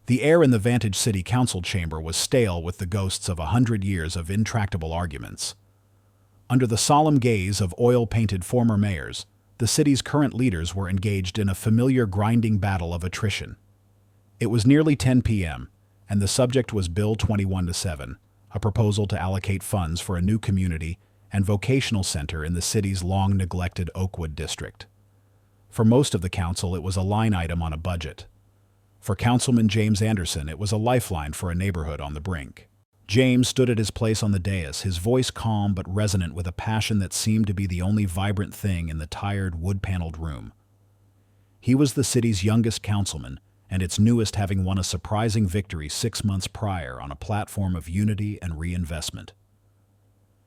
The air in the Vantage City Council chamber was stale with the ghosts of 100 years of intractable arguments. Under the solemn gaze of oil-painted former mayors, the city's current leaders were engaged in a familiar grinding battle of attrition. It was nearly 10 p.m., and the subject was Bill 21-7, a proposal to allocate funds for a new community and vocational center in the city's long-neglected Oakwood district. For most of the council, it was a line item on a budget. For Councilman James Anderson, it was a lifeline for a neighborhood on the brink. James stood at his place on the dais, his voice calm but resonant with a passion that seemed to be the only vibrant thing in the tired, wood-paneled room. He was the city's youngest councilman, and its newest, having won a surprising victory 6 months prior on a platform of unity and reinvestment.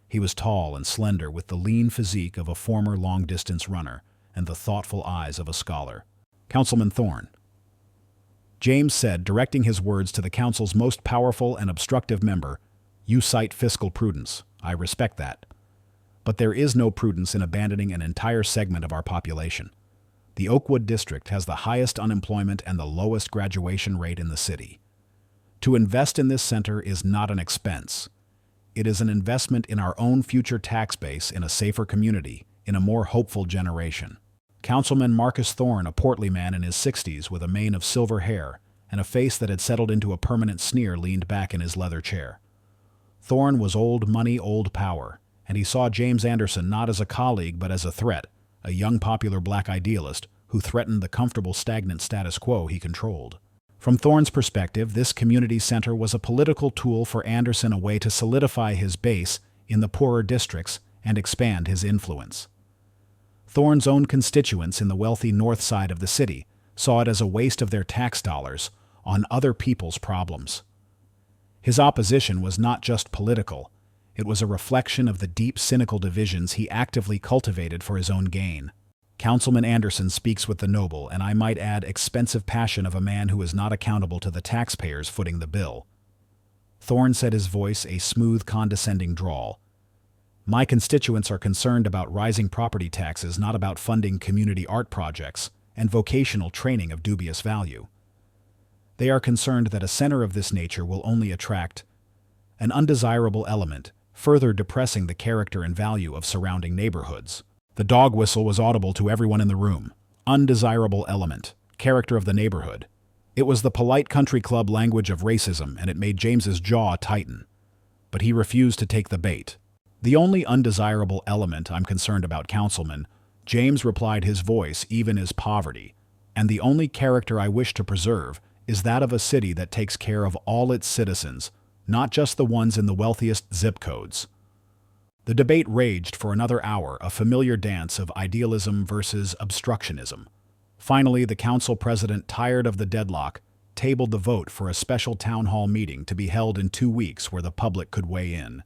He was tall and slender, with the lean physique of a former long-distance runner and the thoughtful eyes of a scholar. "Councilman Thorne," James said, directing his words to the council's most powerful and obstructive member, "you cite fiscal prudence. I respect that. But there is no prudence in abandoning an entire segment of our population. The Oakwood district has the highest unemployment and the lowest graduation rate in the city. To invest in this center is not an expense. It is an investment in our own future tax base, in a safer community, in a more hopeful generation." Councilman Marcus Thorne, a portly man in his 60s with a mane of silver hair and a face that had settled into a permanent sneer, leaned back in his leather chair. Thorne was old money, old power, and he saw James Anderson not as a colleague but as a threat, a young popular black idealist who threatened the comfortable stagnant status quo he controlled. From Thorne's perspective, this community center was a political tool for Anderson, a way to solidify his base in the poorer districts and expand his influence. Thorne's own constituents in the wealthy north side of the city saw it as a waste of their tax dollars on other people's problems. His opposition was not just political, it was a reflection of the deep, cynical divisions he actively cultivated for his own gain. Councilman Anderson speaks with the noble, and I might add expensive passion of a man who is not accountable to the taxpayers footing the bill. Thorne said, his voice a smooth, condescending drawl. "My constituents are concerned about rising property taxes, not about funding community art projects and vocational training of dubious value. They are concerned that a center of this nature will only attract an undesirable element, further depressing the character and value of surrounding neighborhoods." The dog whistle was audible to everyone in the room. Undesirable element, character of the neighborhood. It was the polite country club language of racism, and it made James's jaw tighten. But he refused to take the bait. "The only undesirable element I'm concerned about, Councilman," James replied, his voice even as poverty, "and the only character I wish to preserve is that of a city that takes care of all its citizens, not just the ones in the wealthiest zip codes." The debate raged for another hour, a familiar dance of idealism versus obstructionism. Finally, the council president, tired of the deadlock, tabled the vote for a special town hall meeting to be held in 2 weeks where the public could weigh in.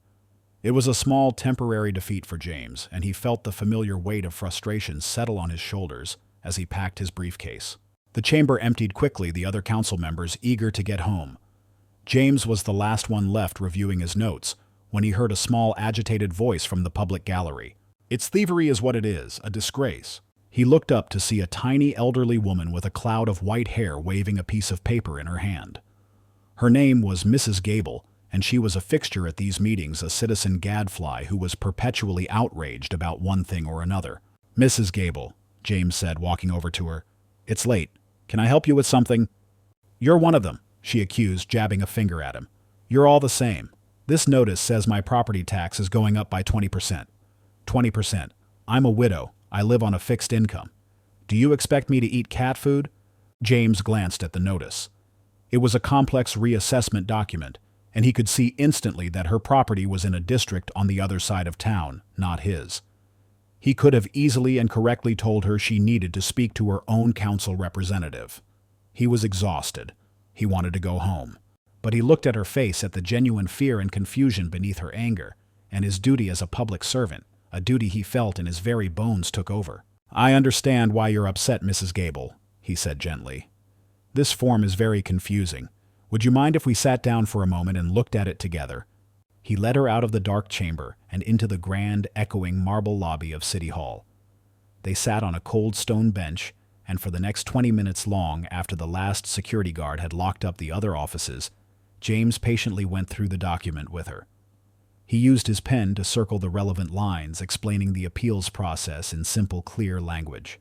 It was a small, temporary defeat for James, and he felt the familiar weight of frustration settle on his shoulders as he packed his briefcase. The chamber emptied quickly, the other council members eager to get home. James was the last one left reviewing his notes when he heard a small, agitated voice from the public gallery. "It's thievery is what it is, a disgrace." He looked up to see a tiny, elderly woman with a cloud of white hair waving a piece of paper in her hand. Her name was Mrs. Gable, and she was a fixture at these meetings, a citizen gadfly who was perpetually outraged about one thing or another. "Mrs. Gable," James said, walking over to her, "it's late. Can I help you with something?" "You're one of them," she accused, jabbing a finger at him. "You're all the same. This notice says my property tax is going up by 20%. 20%. I'm a widow. I live on a fixed income. Do you expect me to eat cat food?" James glanced at the notice. It was a complex reassessment document, and he could see instantly that her property was in a district on the other side of town, not his. He could have easily and correctly told her she needed to speak to her own council representative. He was exhausted. He wanted to go home. But he looked at her face, at the genuine fear and confusion beneath her anger, and his duty as a public servant, a duty he felt in his very bones, took over. "I understand why you're upset, Mrs. Gable," he said gently. "This form is very confusing. Would you mind if we sat down for a moment and looked at it together?" He led her out of the dark chamber and into the grand, echoing marble lobby of City Hall. They sat on a cold stone bench, and for the next 20 minutes long after the last security guard had locked up the other offices, James patiently went through the document with her. He used his pen to circle the relevant lines, explaining the appeals process in simple, clear language.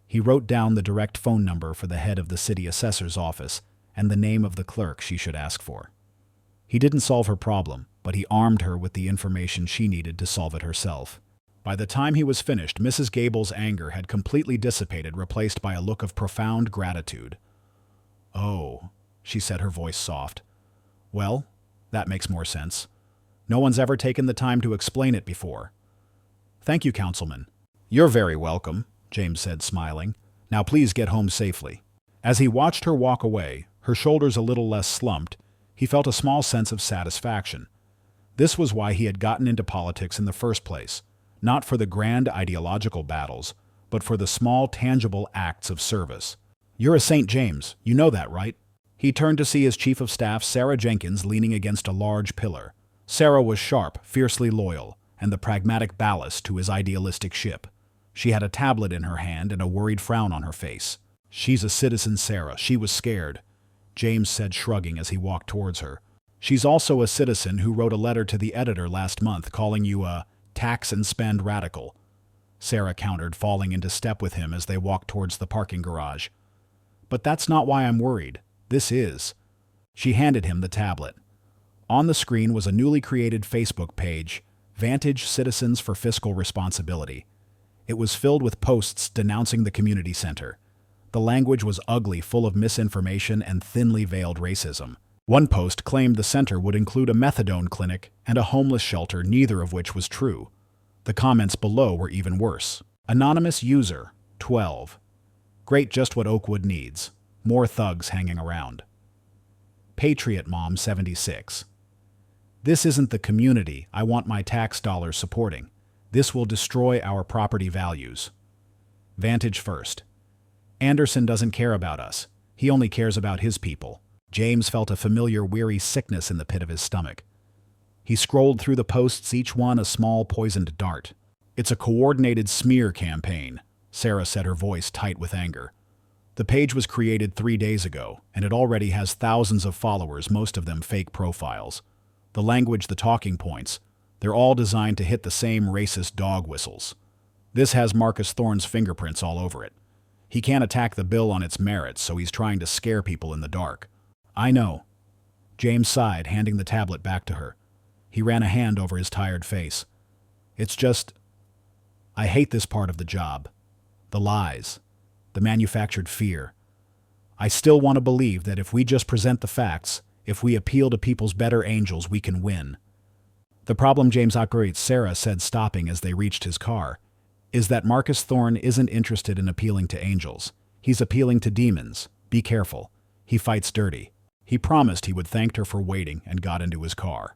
He wrote down the direct phone number for the head of the city assessor's office and the name of the clerk she should ask for. He didn't solve her problem, but he armed her with the information she needed to solve it herself. By the time he was finished, Mrs. Gable's anger had completely dissipated, replaced by a look of profound gratitude. "Oh," she said, her voice soft. "Well, that makes more sense. No one's ever taken the time to explain it before." "Thank you, Councilman." "You're very welcome," James said, smiling. "Now please get home safely." As he watched her walk away, her shoulders a little less slumped, he felt a small sense of satisfaction. This was why he had gotten into politics in the first place, not for the grand ideological battles, but for the small, tangible acts of service. "You're a St. James, you know that, right?" He turned to see his chief of staff, Sarah Jenkins, leaning against a large pillar. Sarah was sharp, fiercely loyal, and the pragmatic ballast to his idealistic ship. She had a tablet in her hand and a worried frown on her face. "She's a citizen, Sarah. She was scared," James said, shrugging as he walked towards her. "She's also a citizen who wrote a letter to the editor last month calling you a tax and spend radical," Sarah countered, falling into step with him as they walked towards the parking garage. "But that's not why I'm worried. This is." She handed him the tablet. On the screen was a newly created Facebook page, Vantage Citizens for Fiscal Responsibility. It was filled with posts denouncing the community center. The language was ugly, full of misinformation and thinly veiled racism. One post claimed the center would include a methadone clinic and a homeless shelter, neither of which was true. The comments below were even worse. Anonymous user, 12. Great, just what Oakwood needs. More thugs hanging around. Patriot Mom, 76. This isn't the community I want my tax dollars supporting. This will destroy our property values. Vantage First. Anderson doesn't care about us. He only cares about his people. James felt a familiar, weary sickness in the pit of his stomach. He scrolled through the posts, each one a small, poisoned dart. "It's a coordinated smear campaign," Sarah said, her voice tight with anger. The page was created 3 days ago, and it already has thousands of followers, most of them fake profiles. The language, the talking points, they're all designed to hit the same racist dog whistles. This has Marcus Thorne's fingerprints all over it. He can't attack the bill on its merits, so he's trying to scare people in the dark. "I know." James sighed, handing the tablet back to her. He ran a hand over his tired face. "It's just, I hate this part of the job. The lies. The manufactured fear. I still want to believe that if we just present the facts, if we appeal to people's better angels, we can win." "The problem, James operates," Sarah said, stopping as they reached his car, "is that Marcus Thorne isn't interested in appealing to angels. He's appealing to demons. Be careful. He fights dirty." He promised he would thank her for waiting and got into his car.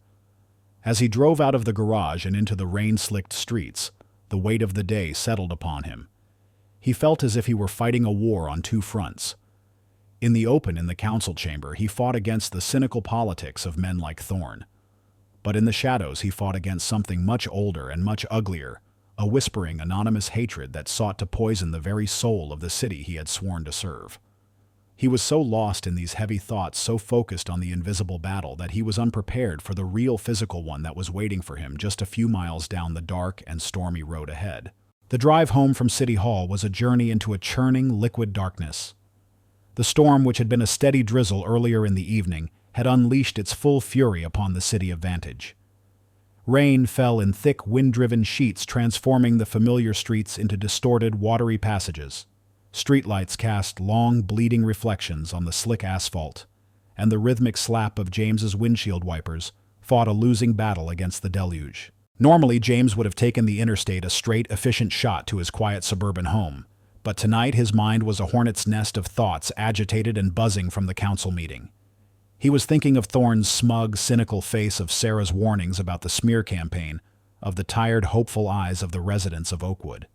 As he drove out of the garage and into the rain-slicked streets, the weight of the day settled upon him. He felt as if he were fighting a war on two fronts. In the open, in the council chamber, he fought against the cynical politics of men like Thorne. But in the shadows, he fought against something much older and much uglier, a whispering, anonymous hatred that sought to poison the very soul of the city he had sworn to serve. He was so lost in these heavy thoughts, so focused on the invisible battle, that he was unprepared for the real physical one that was waiting for him just a few miles down the dark and stormy road ahead. The drive home from City Hall was a journey into a churning, liquid darkness. The storm, which had been a steady drizzle earlier in the evening, had unleashed its full fury upon the city of Vantage. Rain fell in thick, wind-driven sheets, transforming the familiar streets into distorted, watery passages. Streetlights cast long, bleeding reflections on the slick asphalt, and the rhythmic slap of James's windshield wipers fought a losing battle against the deluge. Normally, James would have taken the interstate, a straight, efficient shot to his quiet suburban home, but tonight his mind was a hornet's nest of thoughts, agitated and buzzing from the council meeting. He was thinking of Thorne's smug, cynical face, of Sarah's warnings about the smear campaign, of the tired, hopeful eyes of the residents of Oakwood.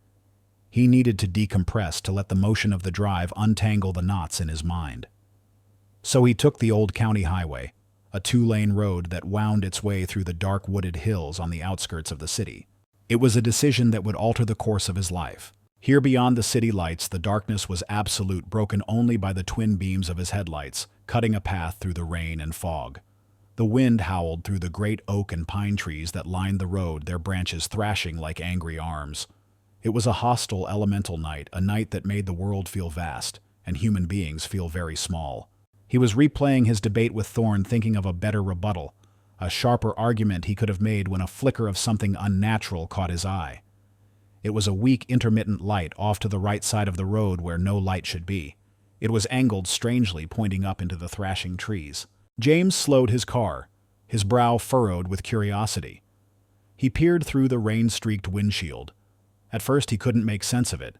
He needed to decompress, to let the motion of the drive untangle the knots in his mind. So he took the old county highway, a 2-lane road that wound its way through the dark wooded hills on the outskirts of the city. It was a decision that would alter the course of his life. Here beyond the city lights, the darkness was absolute, broken only by the twin beams of his headlights, cutting a path through the rain and fog. The wind howled through the great oak and pine trees that lined the road, their branches thrashing like angry arms. It was a hostile, elemental night, a night that made the world feel vast, and human beings feel very small. He was replaying his debate with Thorne, thinking of a better rebuttal, a sharper argument he could have made when a flicker of something unnatural caught his eye. It was a weak, intermittent light off to the right side of the road where no light should be. It was angled strangely, pointing up into the thrashing trees. James slowed his car, his brow furrowed with curiosity. He peered through the rain-streaked windshield. At first he couldn't make sense of it.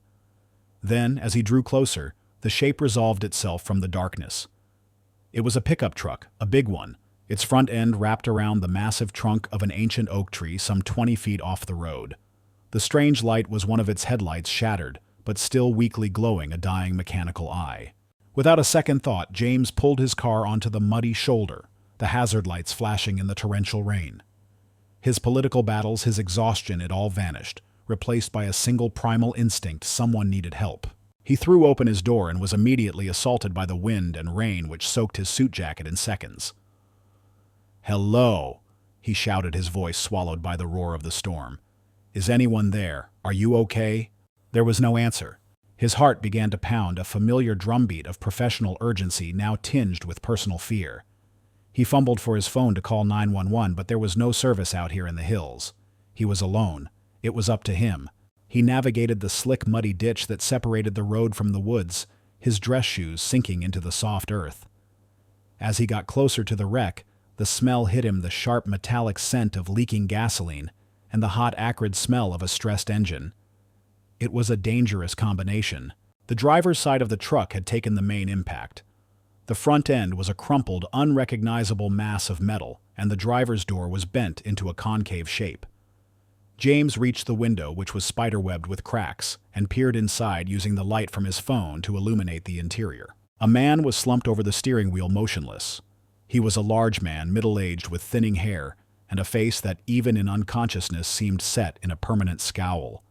Then, as he drew closer, the shape resolved itself from the darkness. It was a pickup truck, a big one, its front end wrapped around the massive trunk of an ancient oak tree some 20 feet off the road. The strange light was one of its headlights, shattered, but still weakly glowing, a dying mechanical eye. Without a second thought, James pulled his car onto the muddy shoulder, the hazard lights flashing in the torrential rain. His political battles, his exhaustion, it all vanished, replaced by a single primal instinct: someone needed help. He threw open his door and was immediately assaulted by the wind and rain which soaked his suit jacket in seconds. "Hello," he shouted, his voice swallowed by the roar of the storm. "Is anyone there? Are you okay?" There was no answer. His heart began to pound, a familiar drumbeat of professional urgency now tinged with personal fear. He fumbled for his phone to call 911, but there was no service out here in the hills. He was alone. It was up to him. He navigated the slick, muddy ditch that separated the road from the woods, his dress shoes sinking into the soft earth. As he got closer to the wreck, the smell hit him, the sharp, metallic scent of leaking gasoline and the hot, acrid smell of a stressed engine. It was a dangerous combination. The driver's side of the truck had taken the main impact. The front end was a crumpled, unrecognizable mass of metal, and the driver's door was bent into a concave shape. James reached the window, which was spiderwebbed with cracks, and peered inside using the light from his phone to illuminate the interior. A man was slumped over the steering wheel, motionless. He was a large man, middle-aged, with thinning hair, and a face that, even in unconsciousness, seemed set in a permanent scowl.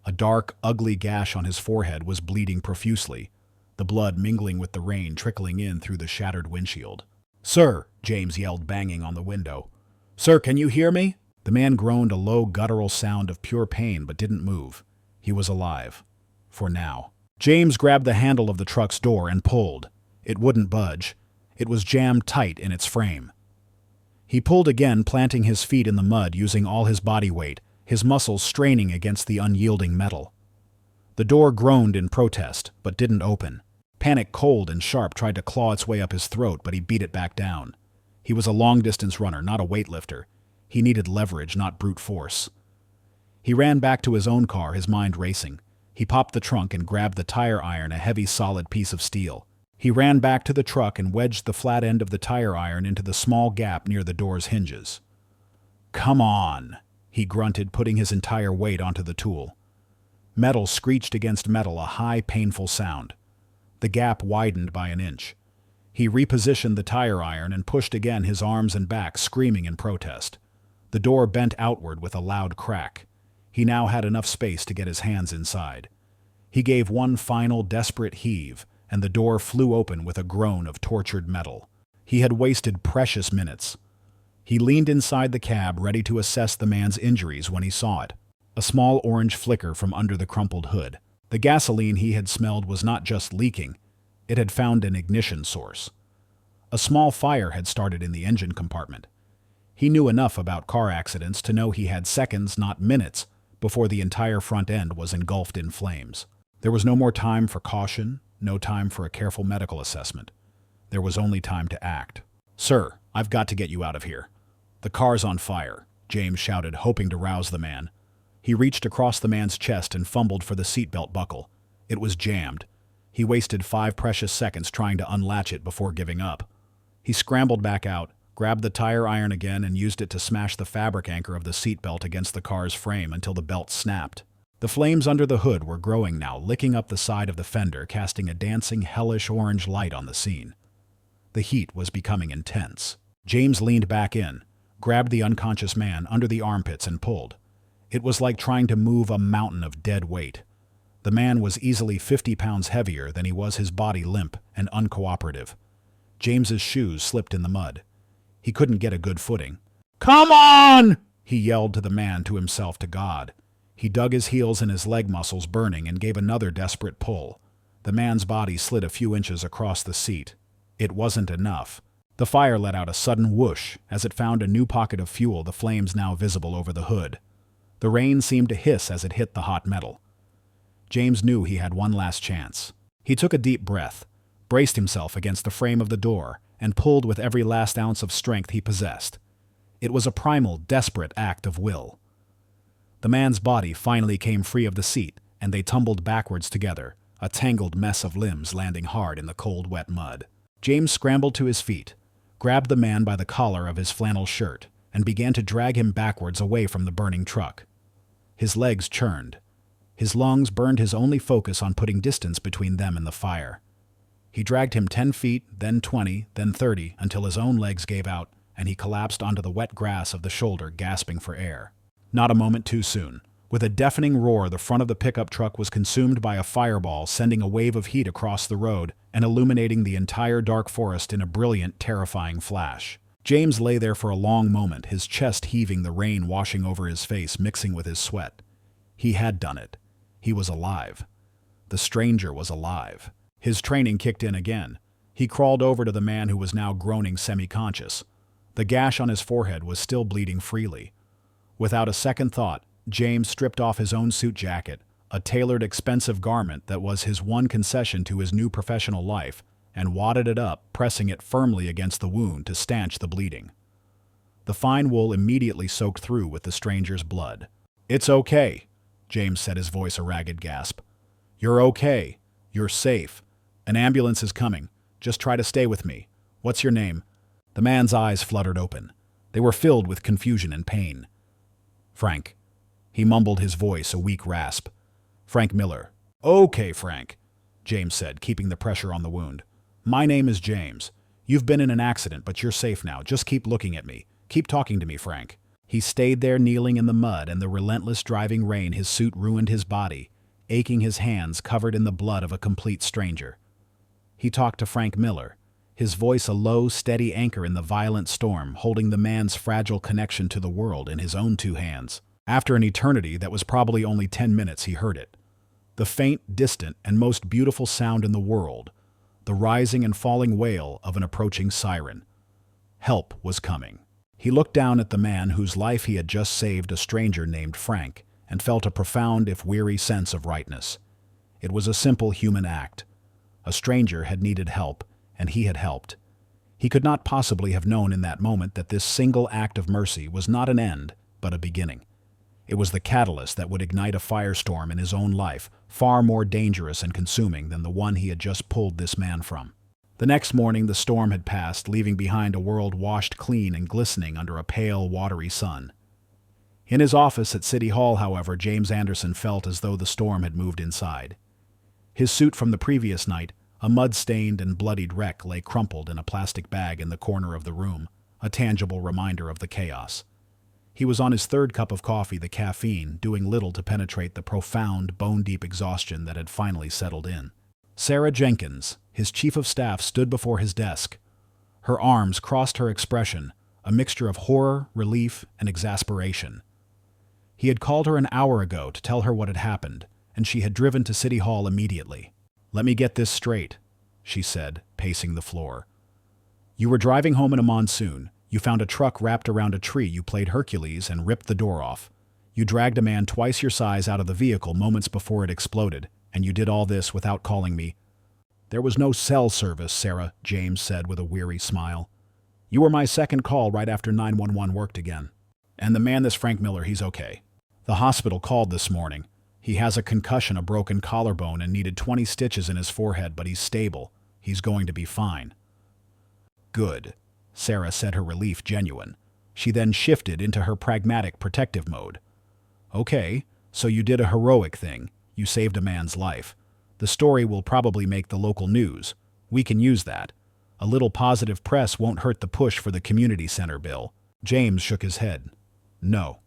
A dark, ugly gash on his forehead was bleeding profusely, the blood mingling with the rain trickling in through the shattered windshield. "Sir," James yelled, banging on the window. "Sir, can you hear me?" The man groaned, a low, guttural sound of pure pain, but didn't move. He was alive. For now. James grabbed the handle of the truck's door and pulled. It wouldn't budge. It was jammed tight in its frame. He pulled again, planting his feet in the mud, using all his body weight, his muscles straining against the unyielding metal. The door groaned in protest, but didn't open. Panic, cold and sharp, tried to claw its way up his throat, but he beat it back down. He was a long-distance runner, not a weightlifter. He needed leverage, not brute force. He ran back to his own car, his mind racing. He popped the trunk and grabbed the tire iron, a heavy, solid piece of steel. He ran back to the truck and wedged the flat end of the tire iron into the small gap near the door's hinges. "Come on," he grunted, putting his entire weight onto the tool. Metal screeched against metal, a high, painful sound. The gap widened by an inch. He repositioned the tire iron and pushed again, his arms and back screaming in protest. The door bent outward with a loud crack. He now had enough space to get his hands inside. He gave one final, desperate heave, and the door flew open with a groan of tortured metal. He had wasted precious minutes. He leaned inside the cab, ready to assess the man's injuries, when he saw it. A small orange flicker from under the crumpled hood. The gasoline he had smelled was not just leaking, it had found an ignition source. A small fire had started in the engine compartment. He knew enough about car accidents to know he had seconds, not minutes, before the entire front end was engulfed in flames. There was no more time for caution, no time for a careful medical assessment. There was only time to act. "Sir, I've got to get you out of here. The car's on fire," James shouted, hoping to rouse the man. He reached across the man's chest and fumbled for the seatbelt buckle. It was jammed. He wasted 5 precious seconds trying to unlatch it before giving up. He scrambled back out, grabbed the tire iron again, and used it to smash the fabric anchor of the seatbelt against the car's frame until the belt snapped. The flames under the hood were growing now, licking up the side of the fender, casting a dancing, hellish orange light on the scene. The heat was becoming intense. James leaned back in, grabbed the unconscious man under the armpits and pulled. It was like trying to move a mountain of dead weight. The man was easily 50 pounds heavier than he was, his body limp and uncooperative. James's shoes slipped in the mud. He couldn't get a good footing. "Come on!" he yelled to the man, to himself, to God. He dug his heels in, his leg muscles burning, and gave another desperate pull. The man's body slid a few inches across the seat. It wasn't enough. The fire let out a sudden whoosh as it found a new pocket of fuel, the flames now visible over the hood. The rain seemed to hiss as it hit the hot metal. James knew he had one last chance. He took a deep breath, braced himself against the frame of the door, and pulled with every last ounce of strength he possessed. It was a primal, desperate act of will. The man's body finally came free of the seat, and they tumbled backwards together, a tangled mess of limbs landing hard in the cold, wet mud. James scrambled to his feet, grabbed the man by the collar of his flannel shirt, and began to drag him backwards away from the burning truck. His legs churned. His lungs burned, his only focus on putting distance between them and the fire. He dragged him 10 feet, then 20, then 30, until his own legs gave out, and he collapsed onto the wet grass of the shoulder, gasping for air. Not a moment too soon. With a deafening roar, the front of the pickup truck was consumed by a fireball, sending a wave of heat across the road and illuminating the entire dark forest in a brilliant, terrifying flash. James lay there for a long moment, his chest heaving, the rain washing over his face, mixing with his sweat. He had done it. He was alive. The stranger was alive. His training kicked in again. He crawled over to the man, who was now groaning semi-conscious. The gash on his forehead was still bleeding freely. Without a second thought, James stripped off his own suit jacket, a tailored, expensive garment that was his one concession to his new professional life, and wadded it up, pressing it firmly against the wound to stanch the bleeding. The fine wool immediately soaked through with the stranger's blood. "It's okay," James said, his voice a ragged gasp. "You're okay. You're safe. An ambulance is coming. Just try to stay with me. What's your name?" The man's eyes fluttered open. They were filled with confusion and pain. "Frank." He mumbled, his voice a weak rasp. "Frank Miller." "Okay, Frank," James said, keeping the pressure on the wound. "My name is James. You've been in an accident, but you're safe now. Just keep looking at me. Keep talking to me, Frank." He stayed there, kneeling in the mud and the relentless driving rain. His suit ruined his body, aching, his hands covered in the blood of a complete stranger. He talked to Frank Miller, his voice a low, steady anchor in the violent storm, holding the man's fragile connection to the world in his own two hands. After an eternity that was probably only 10 minutes, he heard it. The faint, distant, and most beautiful sound in the world, the rising and falling wail of an approaching siren. Help was coming. He looked down at the man whose life he had just saved, a stranger named Frank, and felt a profound, if weary, sense of rightness. It was a simple human act. A stranger had needed help, and he had helped. He could not possibly have known in that moment that this single act of mercy was not an end, but a beginning. It was the catalyst that would ignite a firestorm in his own life, far more dangerous and consuming than the one he had just pulled this man from. The next morning the storm had passed, leaving behind a world washed clean and glistening under a pale, watery sun. In his office at City Hall, however, James Anderson felt as though the storm had moved inside. His suit from the previous night, a mud-stained and bloodied wreck, lay crumpled in a plastic bag in the corner of the room, a tangible reminder of the chaos. He was on his third cup of coffee, the caffeine doing little to penetrate the profound, bone-deep exhaustion that had finally settled in. Sarah Jenkins, his chief of staff, stood before his desk. Her arms crossed her expression, a mixture of horror, relief, and exasperation. He had called her an hour ago to tell her what had happened, and she had driven to City Hall immediately. "Let me get this straight," she said, pacing the floor. "You were driving home in a monsoon. You found a truck wrapped around a tree. You played Hercules and ripped the door off. You dragged a man twice your size out of the vehicle moments before it exploded, and you did all this without calling me." "There was no cell service, Sarah," James said with a weary smile. "You were my second call right after 911 worked again. And the man, this Frank Miller, he's okay. The hospital called this morning. He has a concussion, a broken collarbone, and needed 20 stitches in his forehead, but he's stable. He's going to be fine." "Good," Sarah said, her relief genuine. She then shifted into her pragmatic, protective mode. "Okay, so you did a heroic thing. You saved a man's life. The story will probably make the local news. We can use that. A little positive press won't hurt the push for the community center bill." James shook his head. "No.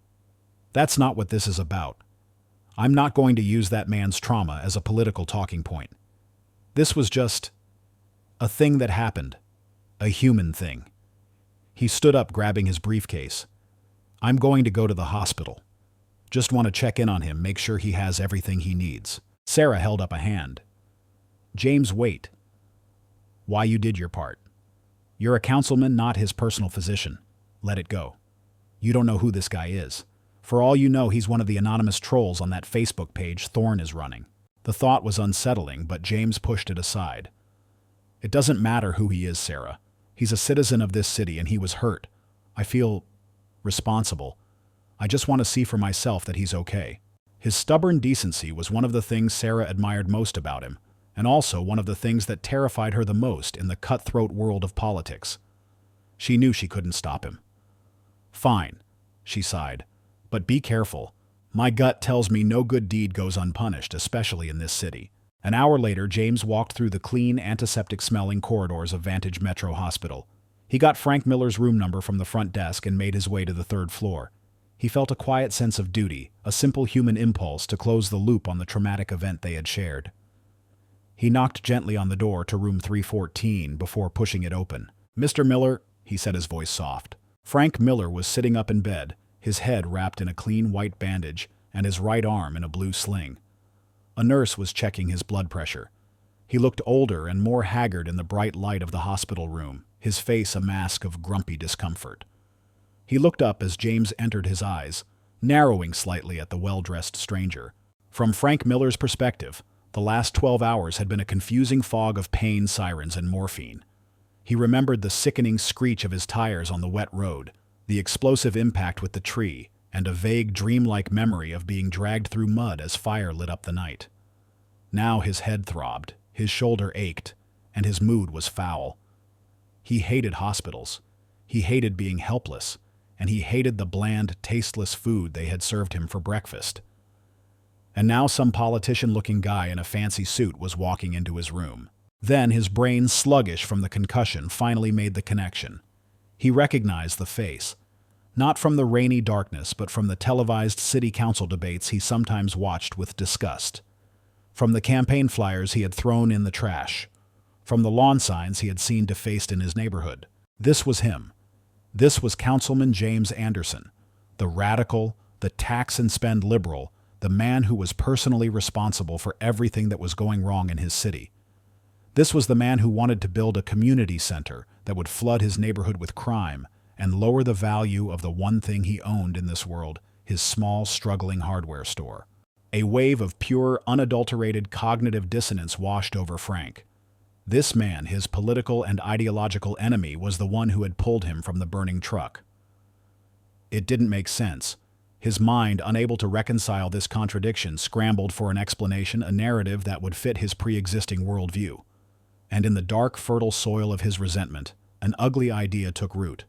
That's not what this is about. I'm not going to use that man's trauma as a political talking point. This was just a thing that happened. A human thing. He stood up, grabbing his briefcase. I'm going to go to the hospital. Just want to check in on him, make sure he has everything he needs. Sarah held up a hand. James, wait. Why, you did your part. You're a councilman, not his personal physician. Let it go. You don't know who this guy is. For all you know, he's one of the anonymous trolls on that Facebook page Thorne is running. The thought was unsettling, but James pushed it aside. It doesn't matter who he is, Sarah. He's a citizen of this city and he was hurt. I feel responsible. I just want to see for myself that he's okay. His stubborn decency was one of the things Sarah admired most about him, and also one of the things that terrified her the most in the cutthroat world of politics. She knew she couldn't stop him. Fine, she sighed, but be careful. My gut tells me no good deed goes unpunished, especially in this city. An hour later, James walked through the clean, antiseptic-smelling corridors of Vantage Metro Hospital. He got Frank Miller's room number from the front desk and made his way to the third floor. He felt a quiet sense of duty, a simple human impulse to close the loop on the traumatic event they had shared. He knocked gently on the door to room 314 before pushing it open. Mr. Miller, he said, his voice soft. Frank Miller was sitting up in bed, his head wrapped in a clean white bandage and his right arm in a blue sling. A nurse was checking his blood pressure. He looked older and more haggard in the bright light of the hospital room, his face a mask of grumpy discomfort. He looked up as James entered, his eyes narrowing slightly at the well-dressed stranger. From Frank Miller's perspective, the last 12 hours had been a confusing fog of pain sirens and morphine. He remembered the sickening screech of his tires on the wet road, the explosive impact with the tree, and a vague, dreamlike memory of being dragged through mud as fire lit up the night. Now his head throbbed, his shoulder ached, and his mood was foul. He hated hospitals. He hated being helpless, and he hated the bland, tasteless food they had served him for breakfast. And now some politician-looking guy in a fancy suit was walking into his room. Then his brain, sluggish from the concussion, finally made the connection. He recognized the face. Not from the rainy darkness, but from the televised city council debates he sometimes watched with disgust. From the campaign flyers he had thrown in the trash. From the lawn signs he had seen defaced in his neighborhood. This was him. This was Councilman James Anderson, the radical, the tax and spend liberal, the man who was personally responsible for everything that was going wrong in his city. This was the man who wanted to build a community center that would flood his neighborhood with crime and lower the value of the one thing he owned in this world, his small, struggling hardware store. A wave of pure, unadulterated cognitive dissonance washed over Frank. This man, his political and ideological enemy, was the one who had pulled him from the burning truck. It didn't make sense. His mind, unable to reconcile this contradiction, scrambled for an explanation, a narrative that would fit his pre-existing worldview. And in the dark, fertile soil of his resentment, an ugly idea took root.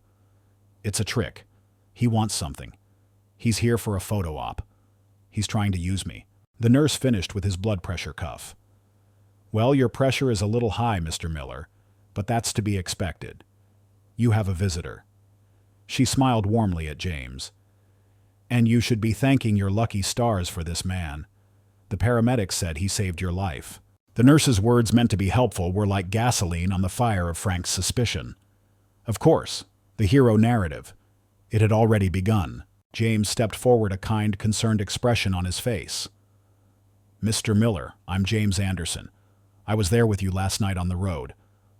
It's a trick. He wants something. He's here for a photo op. He's trying to use me. The nurse finished with his blood pressure cuff. Well, your pressure is a little high, Mr. Miller, but that's to be expected. You have a visitor. She smiled warmly at James. And you should be thanking your lucky stars for this man. The paramedics said he saved your life. The nurse's words, meant to be helpful, were like gasoline on the fire of Frank's suspicion. Of course, the hero narrative. It had already begun. James stepped forward, a kind, concerned expression on his face. Mr. Miller, I'm James Anderson. I was there with you last night on the road.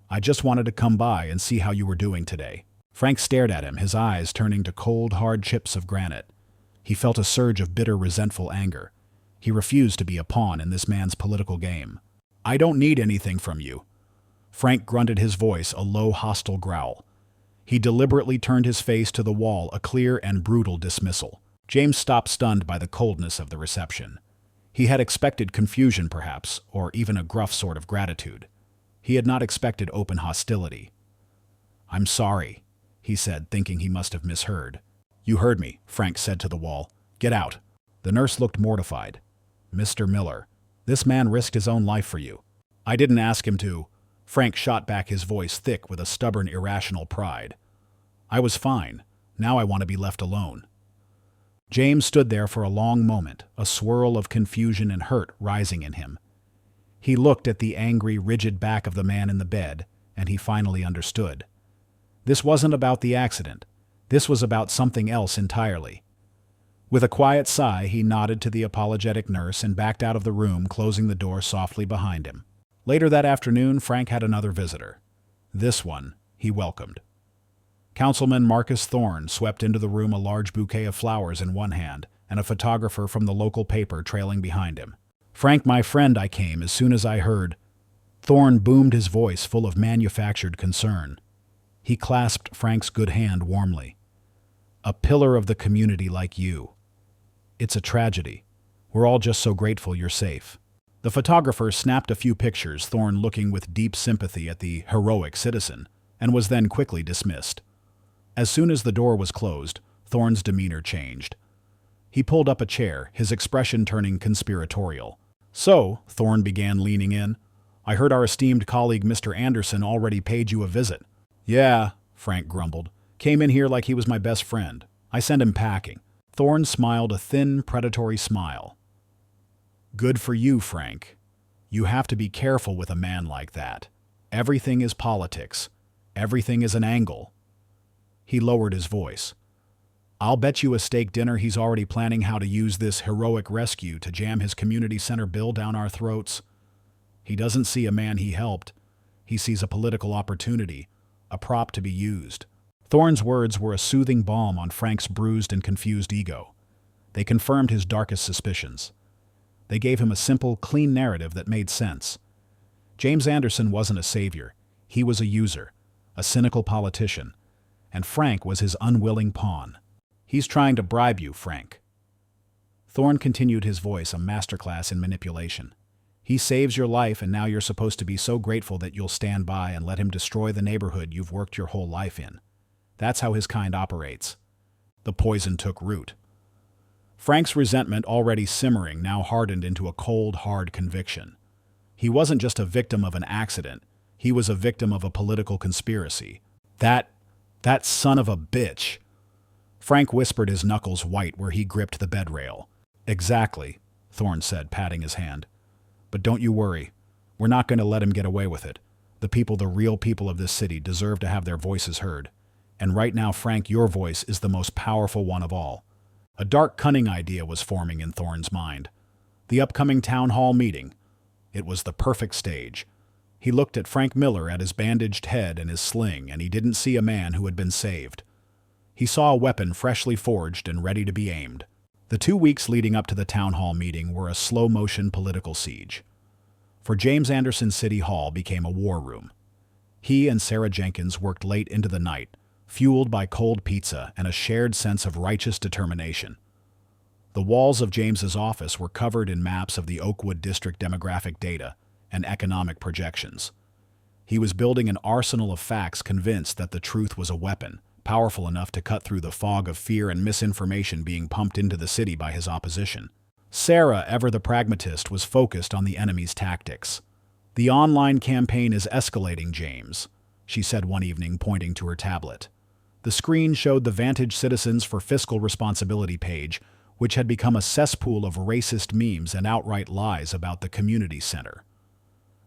I just wanted to come by and see how you were doing today. Frank stared at him, his eyes turning to cold, hard chips of granite. He felt a surge of bitter, resentful anger. He refused to be a pawn in this man's political game. I don't need anything from you. Frank grunted, his voice a low, hostile growl. He deliberately turned his face to the wall, a clear and brutal dismissal. James stopped, stunned by the coldness of the reception. He had expected confusion, perhaps, or even a gruff sort of gratitude. He had not expected open hostility. I'm sorry, he said, thinking he must have misheard. You heard me, Frank said to the wall. Get out. The nurse looked mortified. Mr. Miller, this man risked his own life for you. I didn't ask him to. Frank shot back, his voice thick with a stubborn, irrational pride. I was fine. Now I want to be left alone. James stood there for a long moment, a swirl of confusion and hurt rising in him. He looked at the angry, rigid back of the man in the bed, and he finally understood. This wasn't about the accident. This was about something else entirely. With a quiet sigh, he nodded to the apologetic nurse and backed out of the room, closing the door softly behind him. Later that afternoon, Frank had another visitor. This one he welcomed. Councilman Marcus Thorne swept into the room, a large bouquet of flowers in one hand and a photographer from the local paper trailing behind him. "Frank, my friend, I came as soon as I heard." Thorne boomed, his voice full of manufactured concern. He clasped Frank's good hand warmly. "A pillar of the community like you. It's a tragedy. We're all just so grateful you're safe." The photographer snapped a few pictures, Thorne looking with deep sympathy at the heroic citizen, and was then quickly dismissed. As soon as the door was closed, Thorne's demeanor changed. He pulled up a chair, his expression turning conspiratorial. "So," Thorne began, leaning in, "I heard our esteemed colleague Mr. Anderson already paid you a visit." "Yeah," Frank grumbled. "Came in here like he was my best friend. I sent him packing." Thorne smiled a thin, predatory smile. "Good for you, Frank. You have to be careful with a man like that. Everything is politics. Everything is an angle." He lowered his voice. "I'll bet you a steak dinner he's already planning how to use this heroic rescue to jam his community center bill down our throats. He doesn't see a man he helped. He sees a political opportunity, a prop to be used." Thorne's words were a soothing balm on Frank's bruised and confused ego. They confirmed his darkest suspicions. They gave him a simple, clean narrative that made sense. James Anderson wasn't a savior. He was a user, a cynical politician, and Frank was his unwilling pawn. "He's trying to bribe you, Frank." Thorne continued, his voice a masterclass in manipulation. "He saves your life, and now you're supposed to be so grateful that you'll stand by and let him destroy the neighborhood you've worked your whole life in. That's how his kind operates." The poison took root. Frank's resentment, already simmering, now hardened into a cold, hard conviction. He wasn't just a victim of an accident. He was a victim of a political conspiracy. That son of a bitch." Frank whispered, his knuckles white where he gripped the bed rail. "Exactly," Thorne said, patting his hand. "But don't you worry. We're not going to let him get away with it. The people, the real people of this city, deserve to have their voices heard. And right now, Frank, your voice is the most powerful one of all." A dark, cunning idea was forming in Thorne's mind. The upcoming town hall meeting. It was the perfect stage. He looked at Frank Miller, at his bandaged head and his sling, and he didn't see a man who had been saved. He saw a weapon freshly forged and ready to be aimed. The 2 weeks leading up to the town hall meeting were a slow-motion political siege. For James Anderson, City Hall became a war room. He and Sarah Jenkins worked late into the night, fueled by cold pizza and a shared sense of righteous determination. The walls of James's office were covered in maps of the Oakwood District demographic data and economic projections. He was building an arsenal of facts, convinced that the truth was a weapon, powerful enough to cut through the fog of fear and misinformation being pumped into the city by his opposition. Sarah, ever the pragmatist, was focused on the enemy's tactics. "The online campaign is escalating, James," she said one evening, pointing to her tablet. The screen showed the Vantage Citizens for Fiscal Responsibility page, which had become a cesspool of racist memes and outright lies about the community center.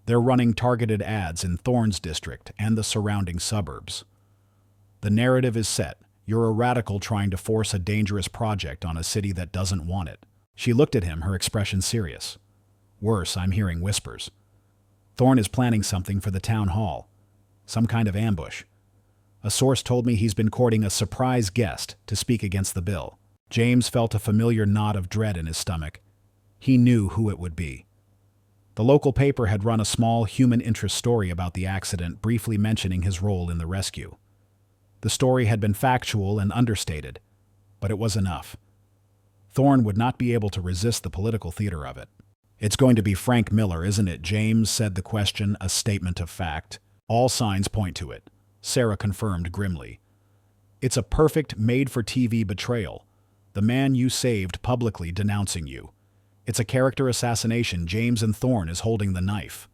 They're running targeted ads in Thorne's district and the surrounding suburbs. The narrative is set. You're a radical trying to force a dangerous project on a city that doesn't want it. She looked at him, her expression serious. "Worse, I'm hearing whispers. Thorne is planning something for the town hall. Some kind of ambush. A source told me he's been courting a surprise guest to speak against the bill." James felt a familiar knot of dread in his stomach. He knew who it would be. The local paper had run a small human interest story about the accident, briefly mentioning his role in the rescue. The story had been factual and understated, but it was enough. Thorne would not be able to resist the political theater of it. "It's going to be Frank Miller, isn't it, James?" said the question, a statement of fact. "All signs point to it," Sarah confirmed grimly. "It's a perfect made-for-TV betrayal. The man you saved publicly denouncing you. It's a character assassination. James, and Thorne is holding the knife."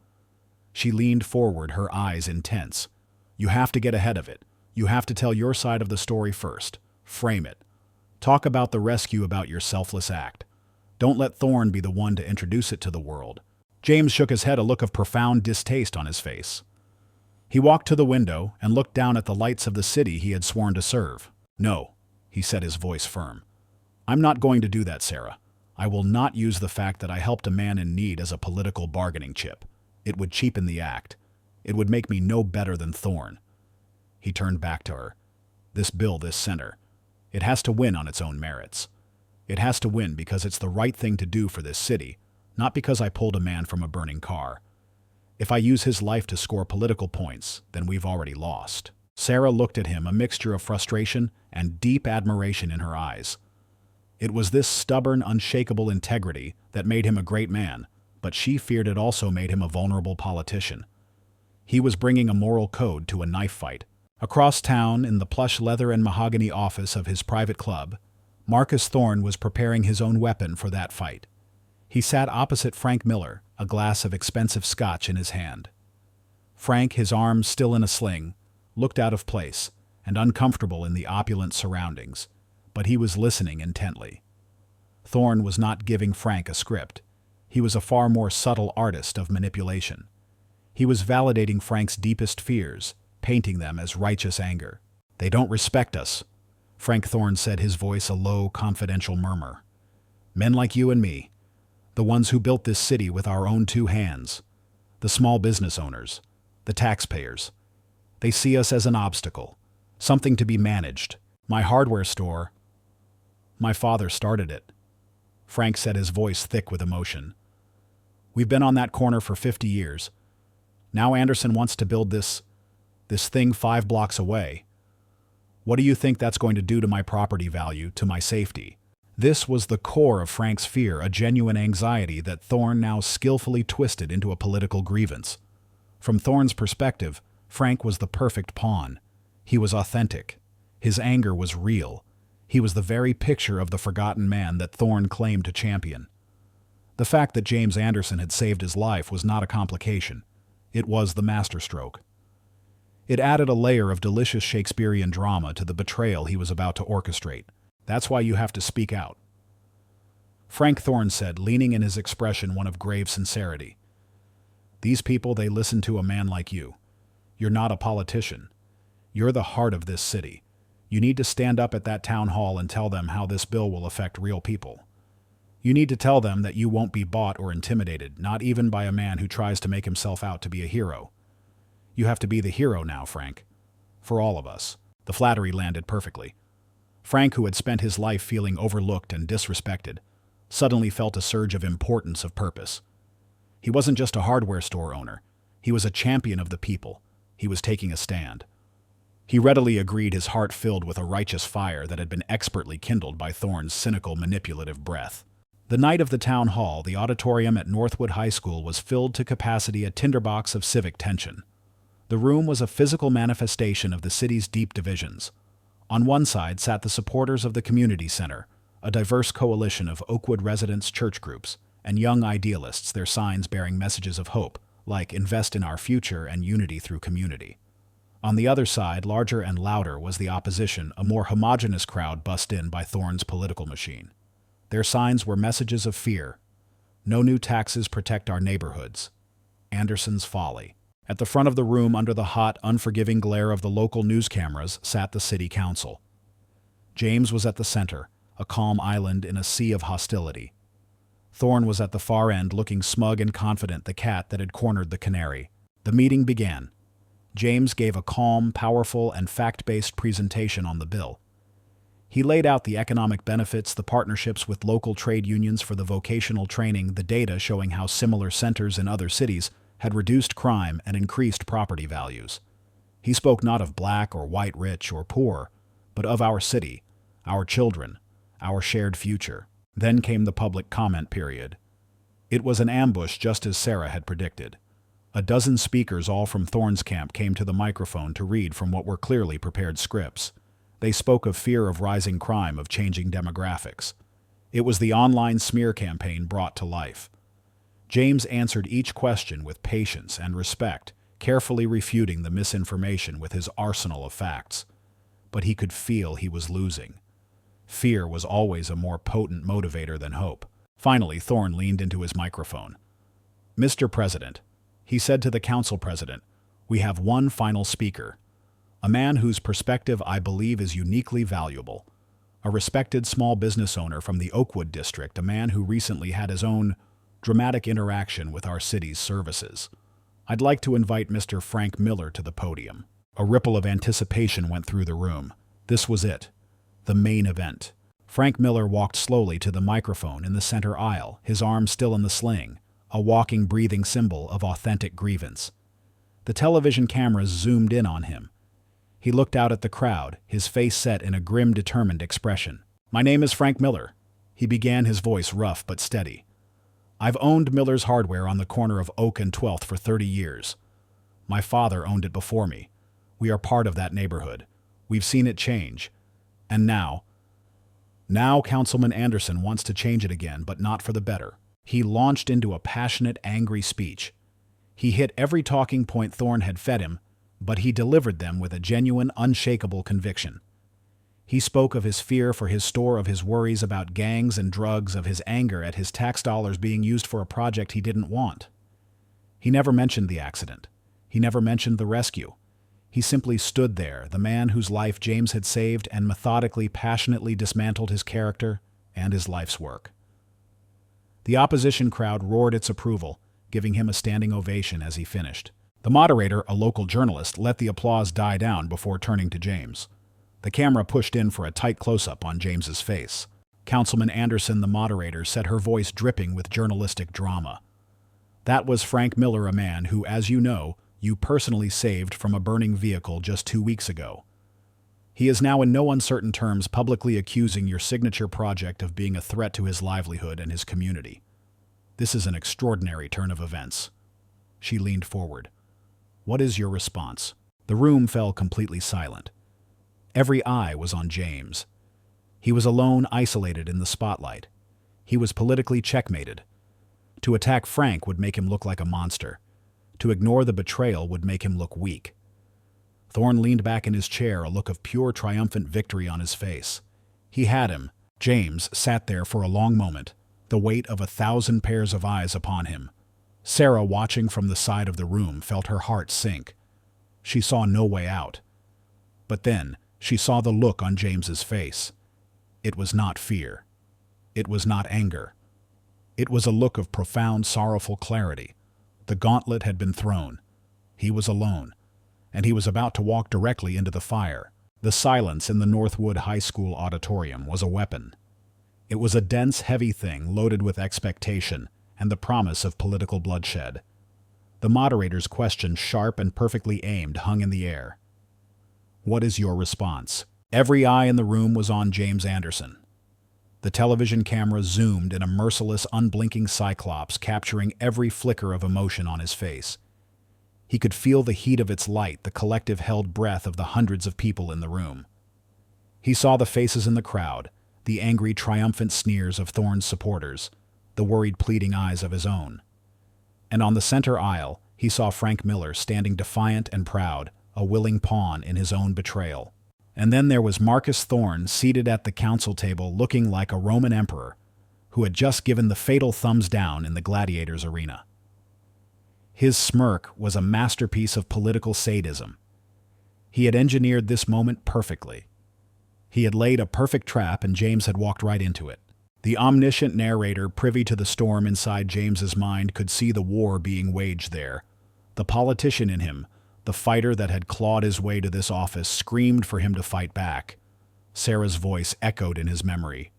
She leaned forward, her eyes intense. "You have to get ahead of it. You have to tell your side of the story first. Frame it. Talk about the rescue about your selfless act. Don't let Thorne be the one to introduce it to the world. James shook his head, a look of profound distaste on his face. He walked to the window and looked down at the lights of the city he had sworn to serve. No, he said, his voice firm. I'm not going to do that, Sarah. I will not use the fact that I helped a man in need as a political bargaining chip. It would cheapen the act. It would make me no better than Thorne. He turned back to her. This bill, this center, it has to win on its own merits. It has to win because it's the right thing to do for this city, not because I pulled a man from a burning car. If I use his life to score political points, then we've already lost. Sarah looked at him, a mixture of frustration and deep admiration in her eyes. It was this stubborn, unshakable integrity that made him a great man, but she feared it also made him a vulnerable politician. He was bringing a moral code to a knife fight. Across town, in the plush leather and mahogany office of his private club, Marcus Thorne was preparing his own weapon for that fight. He sat opposite Frank Miller, a glass of expensive scotch in his hand. Frank, his arms still in a sling, looked out of place and uncomfortable in the opulent surroundings, but he was listening intently. Thorne was not giving Frank a script. He was a far more subtle artist of manipulation. He was validating Frank's deepest fears, painting them as righteous anger. They don't respect us, Frank Thorne said, his voice a low, confidential murmur. Men like you and me, the ones who built this city with our own two hands, the small business owners, the taxpayers. They see us as an obstacle, something to be managed. My hardware store, my father started it. Frank said, his voice thick with emotion. We've been on that corner for 50 years. Now Anderson wants to build this thing 5 blocks away. What do you think that's going to do to my property value, to my safety? This was the core of Frank's fear, a genuine anxiety that Thorne now skillfully twisted into a political grievance. From Thorne's perspective, Frank was the perfect pawn. He was authentic. His anger was real. He was the very picture of the forgotten man that Thorne claimed to champion. The fact that James Anderson had saved his life was not a complication. It was the masterstroke. It added a layer of delicious Shakespearean drama to the betrayal he was about to orchestrate. That's why you have to speak out, Frank Thorne said, leaning in his expression one of grave sincerity. These people, they listen to a man like you. You're not a politician. You're the heart of this city. You need to stand up at that town hall and tell them how this bill will affect real people. You need to tell them that you won't be bought or intimidated, not even by a man who tries to make himself out to be a hero. You have to be the hero now, Frank. For all of us. The flattery landed perfectly. Frank, who had spent his life feeling overlooked and disrespected, suddenly felt a surge of importance, of purpose. He wasn't just a hardware store owner. He was a champion of the people. He was taking a stand. He readily agreed, his heart filled with a righteous fire that had been expertly kindled by Thorne's cynical, manipulative breath. The night of the town hall, the auditorium at Northwood High School was filled to capacity, a tinderbox of civic tension. The room was a physical manifestation of the city's deep divisions. On one side sat the supporters of the community center, a diverse coalition of Oakwood residents' church groups, and young idealists, their signs bearing messages of hope, like "Invest in our future" and "Unity through community." On the other side, larger and louder, was the opposition, a more homogeneous crowd bussed in by Thorne's political machine. Their signs were messages of fear. "No new taxes protect our neighborhoods." "Anderson's folly." At the front of the room, under the hot, unforgiving glare of the local news cameras, sat the city council. James was at the center, a calm island in a sea of hostility. Thorne was at the far end, looking smug and confident, the cat that had cornered the canary. The meeting began. James gave a calm, powerful, and fact-based presentation on the bill. He laid out the economic benefits, the partnerships with local trade unions for the vocational training, the data showing how similar centers in other cities had reduced crime and increased property values. He spoke not of black or white, rich or poor, but of our city, our children, our shared future. Then came the public comment period. It was an ambush, just as Sarah had predicted. A dozen speakers, all from Thorne's camp, came to the microphone to read from what were clearly prepared scripts. They spoke of fear of rising crime, of changing demographics. It was the online smear campaign brought to life. James answered each question with patience and respect, carefully refuting the misinformation with his arsenal of facts. But he could feel he was losing. Fear was always a more potent motivator than hope. Finally, Thorne leaned into his microphone. "Mr. President," he said to the council president, "we have one final speaker. A man whose perspective I believe is uniquely valuable. A respected small business owner from the Oakwood district, a man who recently had his own dramatic interaction with our city's services. I'd like to invite Mr. Frank Miller to the podium." A ripple of anticipation went through the room. This was it. The main event. Frank Miller walked slowly to the microphone in the center aisle, his arm still in the sling, a walking, breathing symbol of authentic grievance. The television cameras zoomed in on him. He looked out at the crowd, his face set in a grim, determined expression. "My name is Frank Miller," he began, his voice rough but steady. "I've owned Miller's Hardware on the corner of Oak and 12th for 30 years. My father owned it before me. We are part of that neighborhood. We've seen it change. And now Councilman Anderson wants to change it again, but not for the better." He launched into a passionate, angry speech. He hit every talking point Thorne had fed him, but he delivered them with a genuine, unshakable conviction. He spoke of his fear for his store, of his worries about gangs and drugs, of his anger at his tax dollars being used for a project he didn't want. He never mentioned the accident. He never mentioned the rescue. He simply stood there, the man whose life James had saved, and methodically, passionately dismantled his character and his life's work. The opposition crowd roared its approval, giving him a standing ovation as he finished. The moderator, a local journalist, let the applause die down before turning to James. The camera pushed in for a tight close-up on James's face. Councilman Anderson, the moderator, said, her voice dripping with journalistic drama. "That was Frank Miller, a man who, as you know, you personally saved from a burning vehicle just 2 weeks ago. He is now in no uncertain terms publicly accusing your signature project of being a threat to his livelihood and his community. This is an extraordinary turn of events." She leaned forward. "What is your response?" The room fell completely silent. Every eye was on James. He was alone, isolated in the spotlight. He was politically checkmated. To attack Frank would make him look like a monster. To ignore the betrayal would make him look weak. Thorne leaned back in his chair, a look of pure, triumphant victory on his face. He had him. James sat there for a long moment, the weight of 1,000 pairs of eyes upon him. Sarah, watching from the side of the room, felt her heart sink. She saw no way out. But then she saw the look on James's face. It was not fear. It was not anger. It was a look of profound, sorrowful clarity. The gauntlet had been thrown. He was alone, and he was about to walk directly into the fire. The silence in the Northwood High School auditorium was a weapon. It was a dense, heavy thing loaded with expectation and the promise of political bloodshed. The moderator's question, sharp and perfectly aimed, hung in the air. "What is your response?" Every eye in the room was on James Anderson. The television camera zoomed in a merciless, unblinking cyclops, capturing every flicker of emotion on his face. He could feel the heat of its light, the collective held breath of the hundreds of people in the room. He saw the faces in the crowd, the angry, triumphant sneers of Thorne's supporters, the worried, pleading eyes of his own. And on the center aisle, he saw Frank Miller standing defiant and proud, a willing pawn in his own betrayal. And then there was Marcus Thorne seated at the council table, looking like a Roman emperor who had just given the fatal thumbs down in the gladiators' arena. His smirk was a masterpiece of political sadism. He had engineered this moment perfectly. He had laid a perfect trap, and James had walked right into it. The omniscient narrator, privy to the storm inside James's mind, could see the war being waged there. The politician in him, the fighter that had clawed his way to this office, screamed for him to fight back. Sarah's voice echoed in his memory.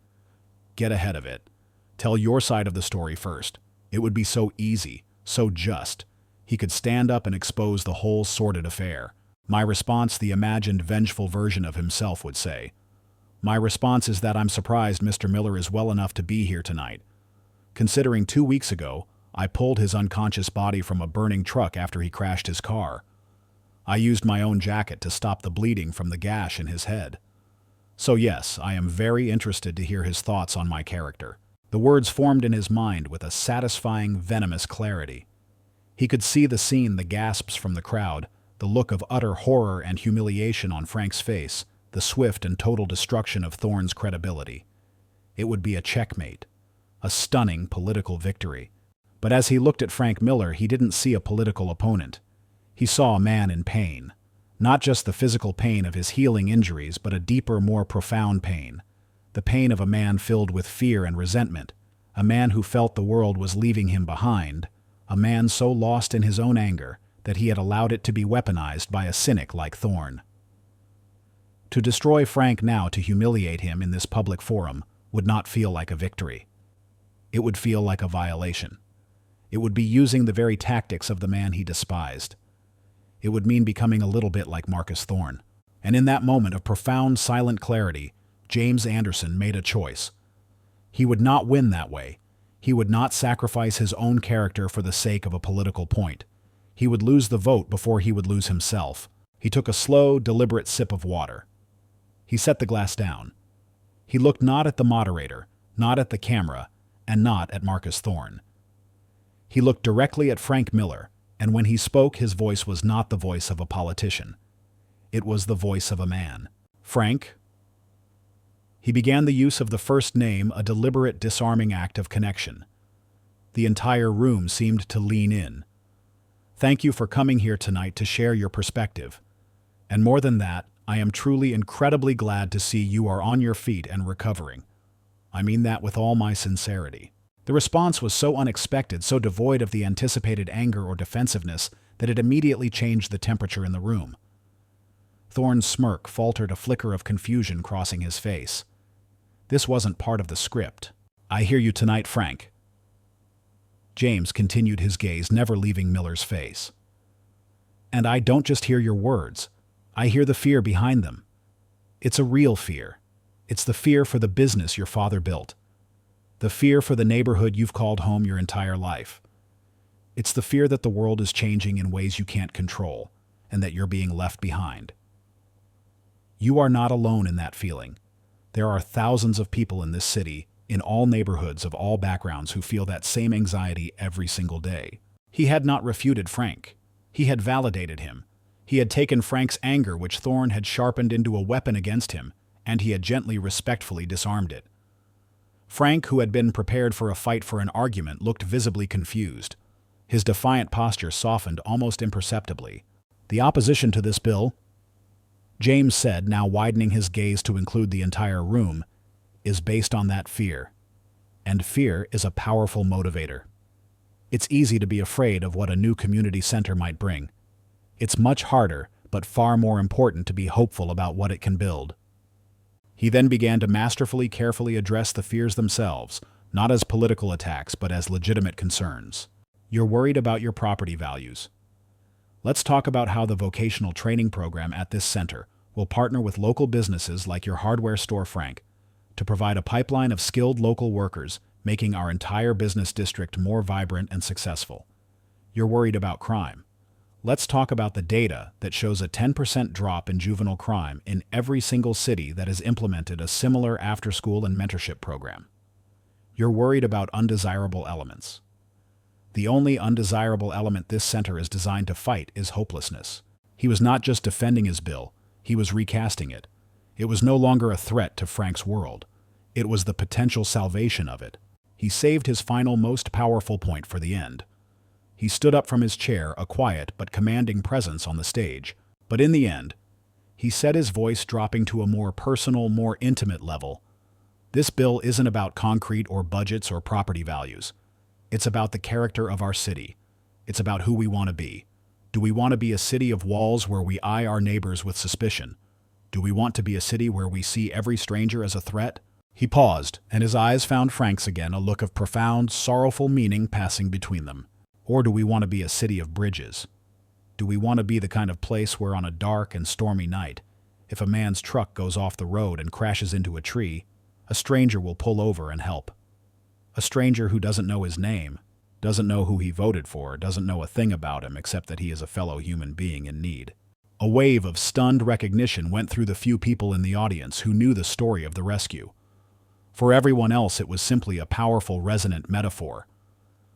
"Get ahead of it. Tell your side of the story first. It would be so easy, so just. He could stand up and expose the whole sordid affair." My response, the imagined vengeful version of himself would say. My response is that I'm surprised Mr. Miller is well enough to be here tonight. Considering 2 weeks ago, I pulled his unconscious body from a burning truck after he crashed his car. I used my own jacket to stop the bleeding from the gash in his head. So yes, I am very interested to hear his thoughts on my character. The words formed in his mind with a satisfying, venomous clarity. He could see the scene, the gasps from the crowd, the look of utter horror and humiliation on Frank's face, the swift and total destruction of Thorne's credibility. It would be a checkmate, a stunning political victory. But as he looked at Frank Miller, he didn't see a political opponent. He saw a man in pain. Not just the physical pain of his healing injuries, but a deeper, more profound pain. The pain of a man filled with fear and resentment, a man who felt the world was leaving him behind, a man so lost in his own anger that he had allowed it to be weaponized by a cynic like Thorne. To destroy Frank now, to humiliate him in this public forum, would not feel like a victory. It would feel like a violation. It would be using the very tactics of the man he despised. It would mean becoming a little bit like Marcus Thorne. And in that moment of profound, silent clarity, James Anderson made a choice. He would not win that way. He would not sacrifice his own character for the sake of a political point. He would lose the vote before he would lose himself. He took a slow, deliberate sip of water. He set the glass down. He looked not at the moderator, not at the camera, and not at Marcus Thorne. He looked directly at Frank Miller, and when he spoke, his voice was not the voice of a politician. It was the voice of a man. "Frank?" He began the use of the first name, a deliberate, disarming act of connection. The entire room seemed to lean in. "Thank you for coming here tonight to share your perspective. And more than that, I am truly incredibly glad to see you are on your feet and recovering. I mean that with all my sincerity." The response was so unexpected, so devoid of the anticipated anger or defensiveness, that it immediately changed the temperature in the room. Thorne's smirk faltered, a flicker of confusion crossing his face. This wasn't part of the script. "I hear you tonight, Frank." James continued, his gaze never leaving Miller's face. "And I don't just hear your words. I hear the fear behind them. It's a real fear. It's the fear for the business your father built. The fear for the neighborhood you've called home your entire life. It's the fear that the world is changing in ways you can't control, and that you're being left behind. You are not alone in that feeling. There are thousands of people in this city, in all neighborhoods of all backgrounds, who feel that same anxiety every single day." He had not refuted Frank. He had validated him. He had taken Frank's anger, which Thorne had sharpened into a weapon against him, and he had gently, respectfully disarmed it. Frank, who had been prepared for a fight, for an argument, looked visibly confused. His defiant posture softened almost imperceptibly. "The opposition to this bill," James said, now widening his gaze to include the entire room, "is based on that fear. And fear is a powerful motivator. It's easy to be afraid of what a new community center might bring. It's much harder, but far more important, to be hopeful about what it can build." He then began to masterfully, carefully address the fears themselves, not as political attacks, but as legitimate concerns. "You're worried about your property values. Let's talk about how the vocational training program at this center will partner with local businesses like your hardware store, Frank, to provide a pipeline of skilled local workers, making our entire business district more vibrant and successful. You're worried about crime. Let's talk about the data that shows a 10% drop in juvenile crime in every single city that has implemented a similar after-school and mentorship program. You're worried about undesirable elements. The only undesirable element this center is designed to fight is hopelessness." He was not just defending his bill, he was recasting it. It was no longer a threat to Frank's world. It was the potential salvation of it. He saved his final, most powerful point for the end. He stood up from his chair, a quiet but commanding presence on the stage. But in the end, he said, his voice dropping to a more personal, more intimate level, "This bill isn't about concrete or budgets or property values. It's about the character of our city. It's about who we want to be. Do we want to be a city of walls where we eye our neighbors with suspicion? Do we want to be a city where we see every stranger as a threat?" He paused, and his eyes found Frank's again, a look of profound, sorrowful meaning passing between them. "Or do we want to be a city of bridges? Do we want to be the kind of place where on a dark and stormy night, if a man's truck goes off the road and crashes into a tree, a stranger will pull over and help? A stranger who doesn't know his name, doesn't know who he voted for, doesn't know a thing about him except that he is a fellow human being in need." A wave of stunned recognition went through the few people in the audience who knew the story of the rescue. For everyone else, it was simply a powerful, resonant metaphor.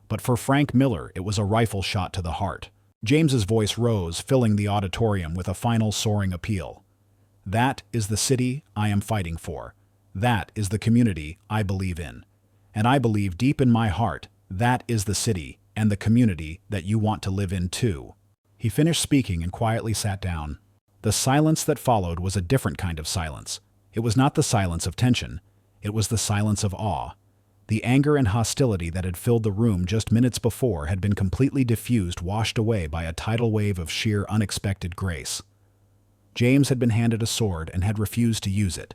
But for Frank Miller, it was a rifle shot to the heart. James's voice rose, filling the auditorium with a final soaring appeal. That is the city I am fighting for. That is the community I believe in. And I believe deep in my heart that is the city and the community that you want to live in too." He finished speaking and quietly sat down. The silence that followed was a different kind of silence. It was not the silence of tension. It was the silence of awe. The anger and hostility that had filled the room just minutes before had been completely diffused, washed away by a tidal wave of sheer unexpected grace. James had been handed a sword and had refused to use it.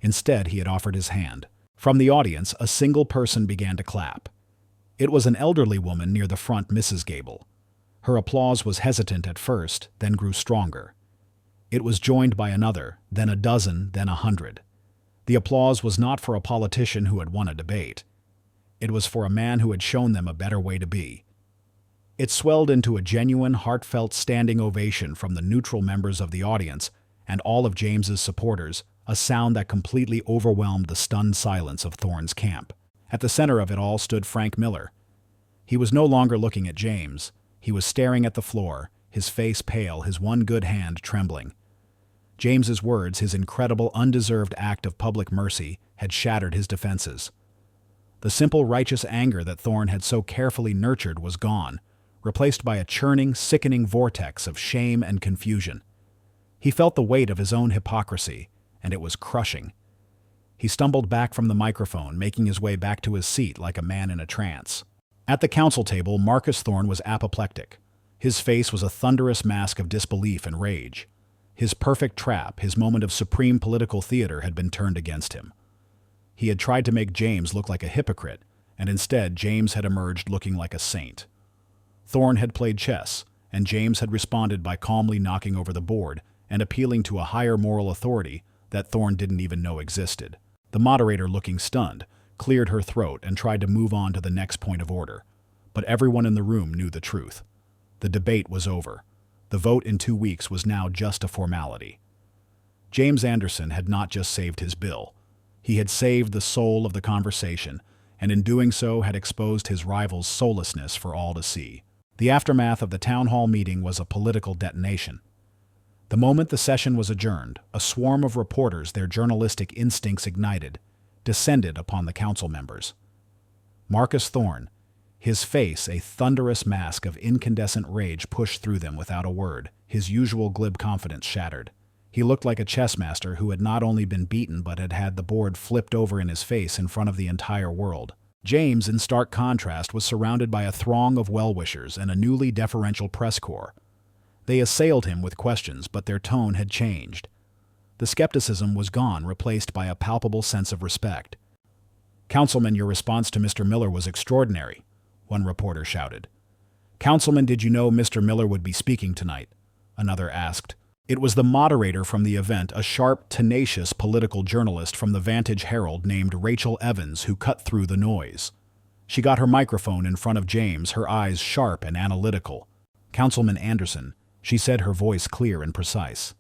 Instead, he had offered his hand. From the audience, a single person began to clap. It was an elderly woman near the front, Mrs. Gable. Her applause was hesitant at first, then grew stronger. It was joined by another, then a dozen, then 100. The applause was not for a politician who had won a debate. It was for a man who had shown them a better way to be. It swelled into a genuine, heartfelt standing ovation from the neutral members of the audience and all of James's supporters, a sound that completely overwhelmed the stunned silence of Thorne's camp. At the center of it all stood Frank Miller. He was no longer looking at James. He was staring at the floor, his face pale, his one good hand trembling. James's words, his incredible, undeserved act of public mercy, had shattered his defenses. The simple, righteous anger that Thorne had so carefully nurtured was gone, replaced by a churning, sickening vortex of shame and confusion. He felt the weight of his own hypocrisy, and it was crushing. He stumbled back from the microphone, making his way back to his seat like a man in a trance. At the council table, Marcus Thorne was apoplectic. His face was a thunderous mask of disbelief and rage. His perfect trap, his moment of supreme political theater, had been turned against him. He had tried to make James look like a hypocrite, and instead James had emerged looking like a saint. Thorne had played chess, and James had responded by calmly knocking over the board and appealing to a higher moral authority that Thorne didn't even know existed. The moderator, looking stunned, cleared her throat and tried to move on to the next point of order. But everyone in the room knew the truth. The debate was over. The vote in 2 weeks was now just a formality. James Anderson had not just saved his bill. He had saved the soul of the conversation, and in doing so had exposed his rival's soullessness for all to see. The aftermath of the town hall meeting was a political detonation. The moment the session was adjourned, a swarm of reporters, their journalistic instincts ignited, descended upon the council members. Marcus Thorne, his face a thunderous mask of incandescent rage, pushed through them without a word, his usual glib confidence shattered. He looked like a chess master who had not only been beaten but had had the board flipped over in his face in front of the entire world. James, in stark contrast, was surrounded by a throng of well-wishers and a newly deferential press corps. They assailed him with questions, but their tone had changed. The skepticism was gone, replaced by a palpable sense of respect. "Councilman, your response to Mr. Miller was extraordinary," one reporter shouted. "Councilman, did you know Mr. Miller would be speaking tonight?" another asked. It was the moderator from the event, a sharp, tenacious political journalist from the Vantage Herald named Rachel Evans, who cut through the noise. She got her microphone in front of James, her eyes sharp and analytical. "Councilman Anderson," she said, her voice clear and precise.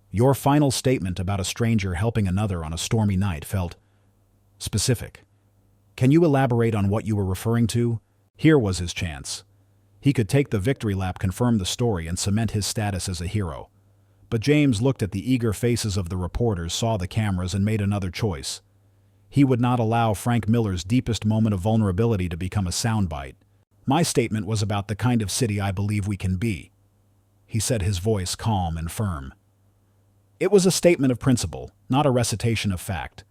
"Your final statement about a stranger helping another on a stormy night felt specific. Can you elaborate on what you were referring to?" Here was his chance. He could take the victory lap, confirm the story, and cement his status as a hero. But James looked at the eager faces of the reporters, saw the cameras, and made another choice. He would not allow Frank Miller's deepest moment of vulnerability to become a soundbite. "My statement was about the kind of city I believe we can be," he said, his voice calm and firm. "It was a statement of principle, not a recitation of fact.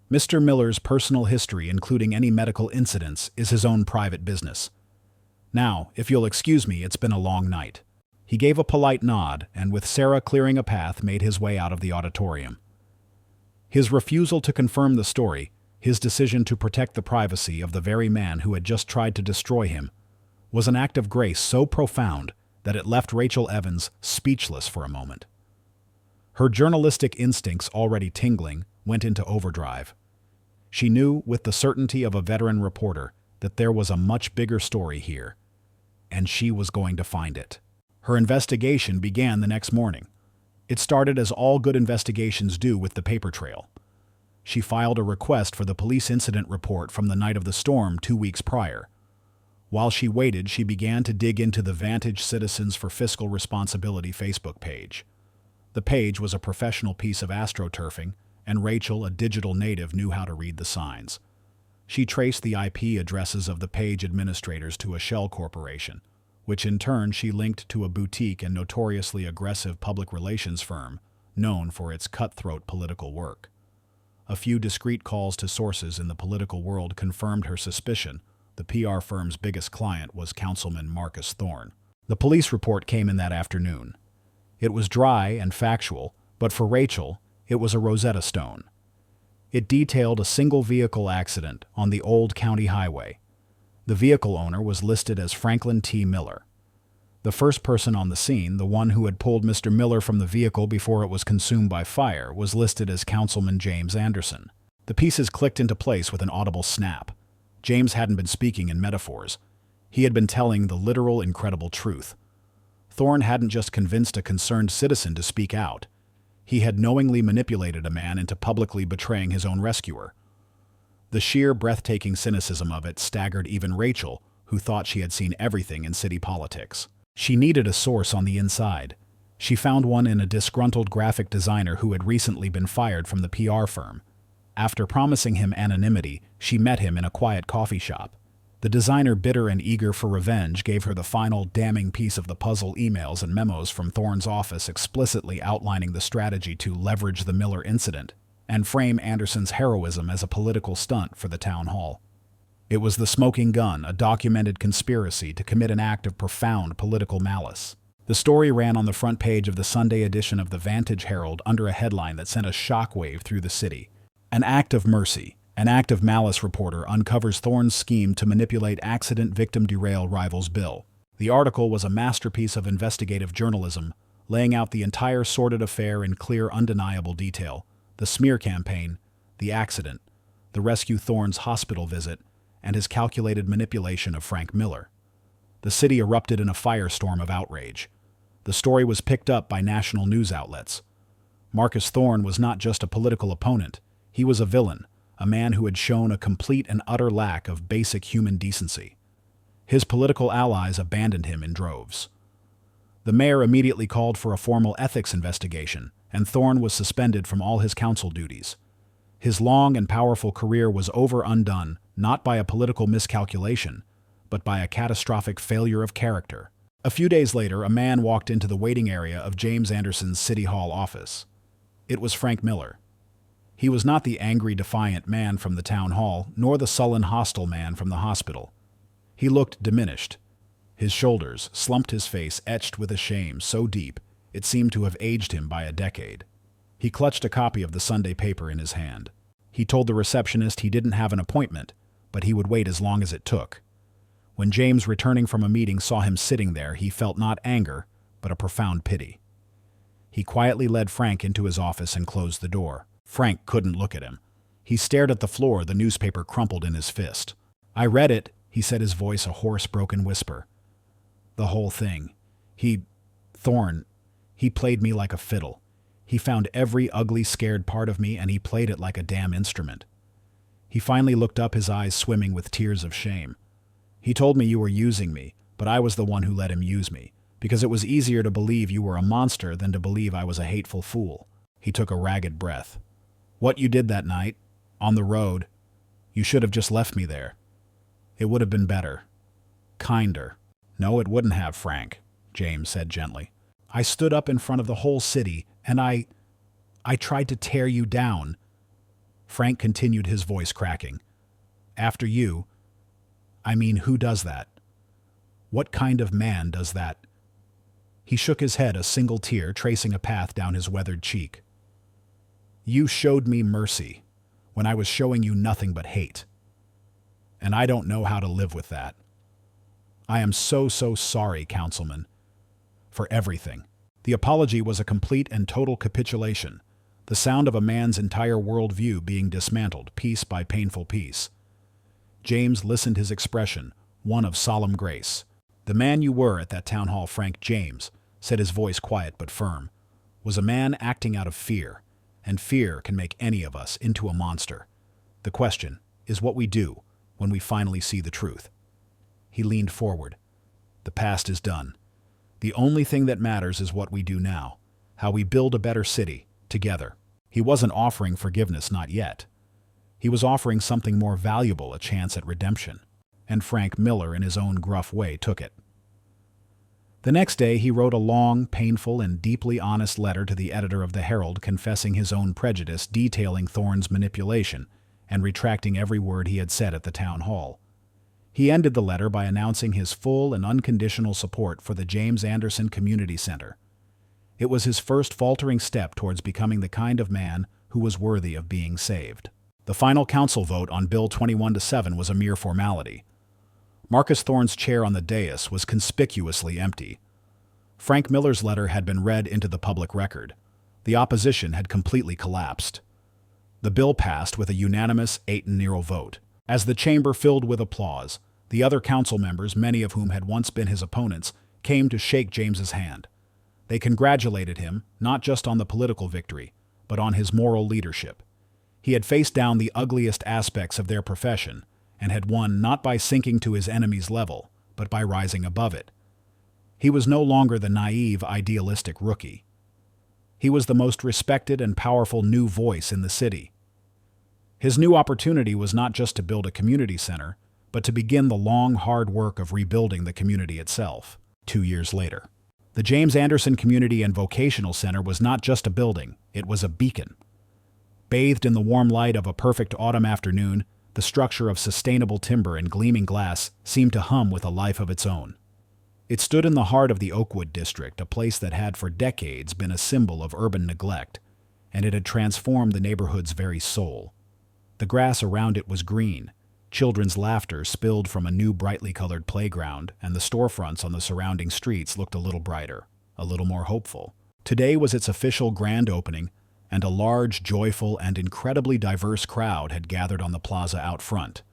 Mr. Miller's personal history, including any medical incidents, is his own private business. Now, if you'll excuse me, it's been a long night." He gave a polite nod, and with Sarah clearing a path, made his way out of the auditorium. His refusal to confirm the story, his decision to protect the privacy of the very man who had just tried to destroy him, was an act of grace so profound that it left Rachel Evans speechless for a moment. Her journalistic instincts, already tingling, went into overdrive. She knew, with the certainty of a veteran reporter, that there was a much bigger story here, and she was going to find it. Her investigation began the next morning. It started as all good investigations do, with the paper trail. She filed a request for the police incident report from the night of the storm 2 weeks prior. While she waited, she began to dig into the Vantage Citizens for Fiscal Responsibility Facebook page. The page was a professional piece of astroturfing, and Rachel, a digital native, knew how to read the signs. She traced the IP addresses of the page administrators to a shell corporation, which in turn she linked to a boutique and notoriously aggressive public relations firm known for its cutthroat political work. A few discreet calls to sources in the political world confirmed her suspicion. The PR firm's biggest client was Councilman Marcus Thorne. The police report came in that afternoon. It was dry and factual, but for Rachel, it was a Rosetta Stone. It detailed a single vehicle accident on the old county highway. The vehicle owner was listed as Franklin T. Miller. The first person on the scene, the one who had pulled Mr. Miller from the vehicle before it was consumed by fire, was listed as Councilman James Anderson. The pieces clicked into place with an audible snap. James hadn't been speaking in metaphors. He had been telling the literal, incredible truth. Thorne hadn't just convinced a concerned citizen to speak out. He had knowingly manipulated a man into publicly betraying his own rescuer. The sheer, breathtaking cynicism of it staggered even Rachel, who thought she had seen everything in city politics. She needed a source on the inside. She found one in a disgruntled graphic designer who had recently been fired from the PR firm. After promising him anonymity, she met him in a quiet coffee shop. The designer, bitter and eager for revenge, gave her the final damning piece of the puzzle: emails and memos from Thorne's office explicitly outlining the strategy to leverage the Miller incident and frame Anderson's heroism as a political stunt for the town hall. It was the smoking gun, a documented conspiracy to commit an act of profound political malice. The story ran on the front page of the Sunday edition of the Vantage Herald under a headline that sent a shockwave through the city. An act of mercy. An act of malice reporter uncovers Thorne's scheme to manipulate accident victim derail rival's bill. The article was a masterpiece of investigative journalism, laying out the entire sordid affair in clear, undeniable detail: the smear campaign, the accident, the rescue Thorne's hospital visit, and his calculated manipulation of Frank Miller. The city erupted in a firestorm of outrage. The story was picked up by national news outlets. Marcus Thorne was not just a political opponent. He was a villain, a man who had shown a complete and utter lack of basic human decency. His political allies abandoned him in droves. The mayor immediately called for a formal ethics investigation, and Thorne was suspended from all his council duties. His long and powerful career was undone, not by a political miscalculation, but by a catastrophic failure of character. A few days later, a man walked into the waiting area of James Anderson's City Hall office. It was Frank Miller. He was not the angry, defiant man from the town hall, nor the sullen, hostile man from the hospital. He looked diminished. His shoulders slumped, his face etched with a shame so deep it seemed to have aged him by a decade. He clutched a copy of the Sunday paper in his hand. He told the receptionist he didn't have an appointment, but he would wait as long as it took. When James, returning from a meeting, saw him sitting there, he felt not anger, but a profound pity. He quietly led Frank into his office and closed the door. Frank couldn't look at him. He stared at the floor, the newspaper crumpled in his fist. "I read it," he said, his voice a hoarse, broken whisper. "The whole thing. Thorne, he played me like a fiddle. He found every ugly, scared part of me, and he played it like a damn instrument." He finally looked up, his eyes swimming with tears of shame. "He told me you were using me, but I was the one who let him use me, because it was easier to believe you were a monster than to believe I was a hateful fool." He took a ragged breath. "What you did that night, on the road, you should have just left me there. It would have been better. Kinder." "No, it wouldn't have, Frank," James said gently. "I stood up in front of the whole city, and I tried to tear you down." Frank continued, his voice cracking. "After you, who does that? What kind of man does that?" He shook his head, a single tear tracing a path down his weathered cheek. "You showed me mercy when I was showing you nothing but hate. And I don't know how to live with that. I am so sorry, Councilman, for everything." The apology was a complete and total capitulation, the sound of a man's entire worldview being dismantled piece by painful piece. James listened, his expression one of solemn grace. "The man you were at that town hall, Frank," James said, his voice quiet but firm, "was a man acting out of fear, and fear can make any of us into a monster. The question is what we do when we finally see the truth." He leaned forward. "The past is done. The only thing that matters is what we do now. how we build a better city, together. He wasn't offering forgiveness, not yet. He was offering something more valuable, a chance at redemption. And Frank Miller, in his own gruff way, took it. The next day, he wrote a long, painful, and deeply honest letter to the editor of the Herald confessing his own prejudice, detailing Thorne's manipulation, and retracting every word he had said at the town hall. He ended the letter by announcing his full and unconditional support for the James Anderson Community Center. It was his first faltering step towards becoming the kind of man who was worthy of being saved. The final council vote on Bill 21-7 was a mere formality. Marcus Thorne's chair on the dais was conspicuously empty. Frank Miller's letter had been read into the public record. The opposition had completely collapsed. The bill passed with a unanimous 8-0 vote. As the chamber filled with applause, the other council members, many of whom had once been his opponents, came to shake James's hand. They congratulated him, not just on the political victory, but on his moral leadership. He had faced down the ugliest aspects of their profession, and had won not by sinking to his enemy's level, but by rising above it. He was no longer the naive, idealistic rookie. He was the most respected and powerful new voice in the city. His new opportunity was not just to build a community center, but to begin the long, hard work of rebuilding the community itself. 2 years later, the James Anderson Community and Vocational Center was not just a building, it was a beacon. Bathed in the warm light of a perfect autumn afternoon, the structure of sustainable timber and gleaming glass seemed to hum with a life of its own. It stood in the heart of the Oakwood district, a place that had for decades been a symbol of urban neglect, and it had transformed the neighborhood's very soul. The grass around it was green, children's laughter spilled from a new brightly colored playground, and the storefronts on the surrounding streets looked a little brighter, a little more hopeful. Today was its official grand opening, and a large, joyful, and incredibly diverse crowd had gathered on the plaza out front.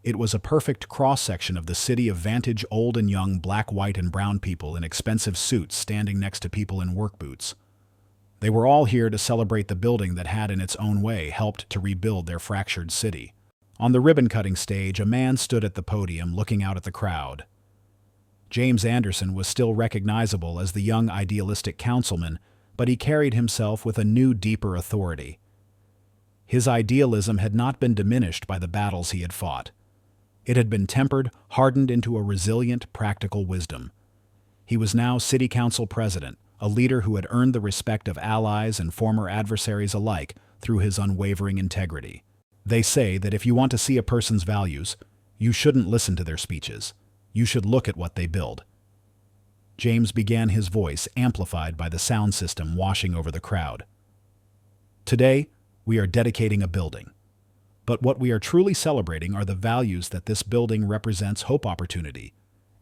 It was a perfect cross-section of the city of vantage, old and young, black, white, and brown people in expensive suits standing next to people in work boots. They were all here to celebrate the building that had in its own way helped to rebuild their fractured city. On the ribbon-cutting stage, a man stood at the podium looking out at the crowd. James Anderson was still recognizable as the young, idealistic councilman, but he carried himself with a new, deeper authority. His idealism had not been diminished by the battles he had fought. It had been tempered, hardened into a resilient, practical wisdom. He was now city council president, a leader who had earned the respect of allies and former adversaries alike through his unwavering integrity. They say that if you want to see a person's values, you shouldn't listen to their speeches. You should look at what they build. James began, his voice amplified by the sound system washing over the crowd. Today, we are dedicating a building. But what we are truly celebrating are the values that this building represents: hope, opportunity,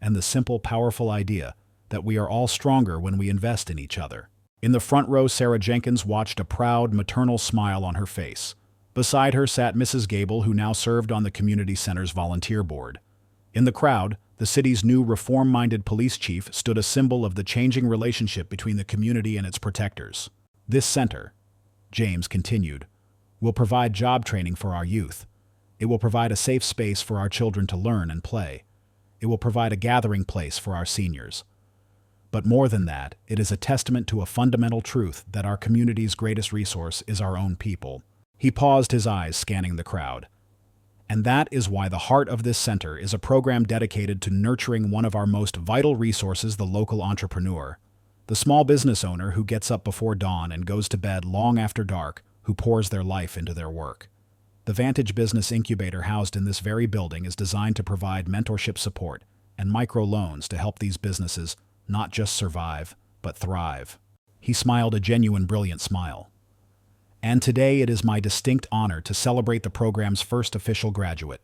and the simple, powerful idea that we are all stronger when we invest in each other. In the front row, Sarah Jenkins watched, a proud, maternal smile on her face. Beside her sat Mrs. Gable, who now served on the community center's volunteer board. In the crowd, the city's new reform-minded police chief stood, a symbol of the changing relationship between the community and its protectors. This center, James continued, will provide job training for our youth. It will provide a safe space for our children to learn and play. It will provide a gathering place for our seniors. But more than that, it is a testament to a fundamental truth that our community's greatest resource is our own people. He paused, his eyes scanning the crowd. And that is why the heart of this center is a program dedicated to nurturing one of our most vital resources, the local entrepreneur, the small business owner who gets up before dawn and goes to bed long after dark, who pours their life into their work. The Vantage Business Incubator housed in this very building is designed to provide mentorship support and microloans to help these businesses not just survive, but thrive. He smiled, a genuine, brilliant smile. And today it is my distinct honor to celebrate the program's first official graduate.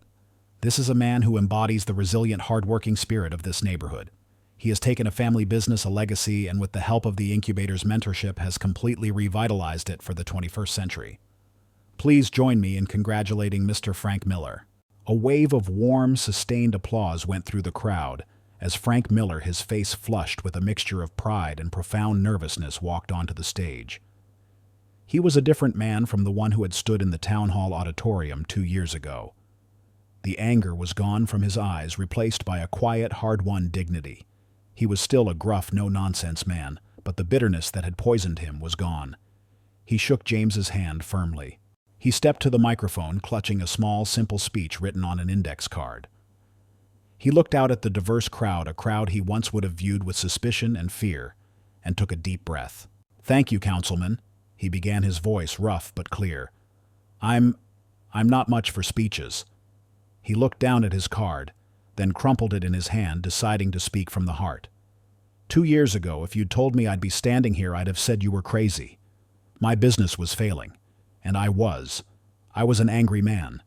This is a man who embodies the resilient, hardworking spirit of this neighborhood. He has taken a family business, a legacy, and with the help of the incubator's mentorship has completely revitalized it for the 21st century. Please join me in congratulating Mr. Frank Miller. A wave of warm, sustained applause went through the crowd as Frank Miller, his face flushed with a mixture of pride and profound nervousness, walked onto the stage. He was a different man from the one who had stood in the town hall auditorium 2 years ago. The anger was gone from his eyes, replaced by a quiet, hard-won dignity. He was still a gruff, no-nonsense man, but the bitterness that had poisoned him was gone. He shook James's hand firmly. He stepped to the microphone, clutching a small, simple speech written on an index card. He looked out at the diverse crowd, a crowd he once would have viewed with suspicion and fear, and took a deep breath. "Thank you, Councilman," he began, his voice rough but clear. I'm not much for speeches." He looked down at his card, then crumpled it in his hand, deciding to speak from the heart. 2 years ago, if you'd told me I'd be standing here, I'd have said you were crazy. My business was failing, and I was. I was an angry man.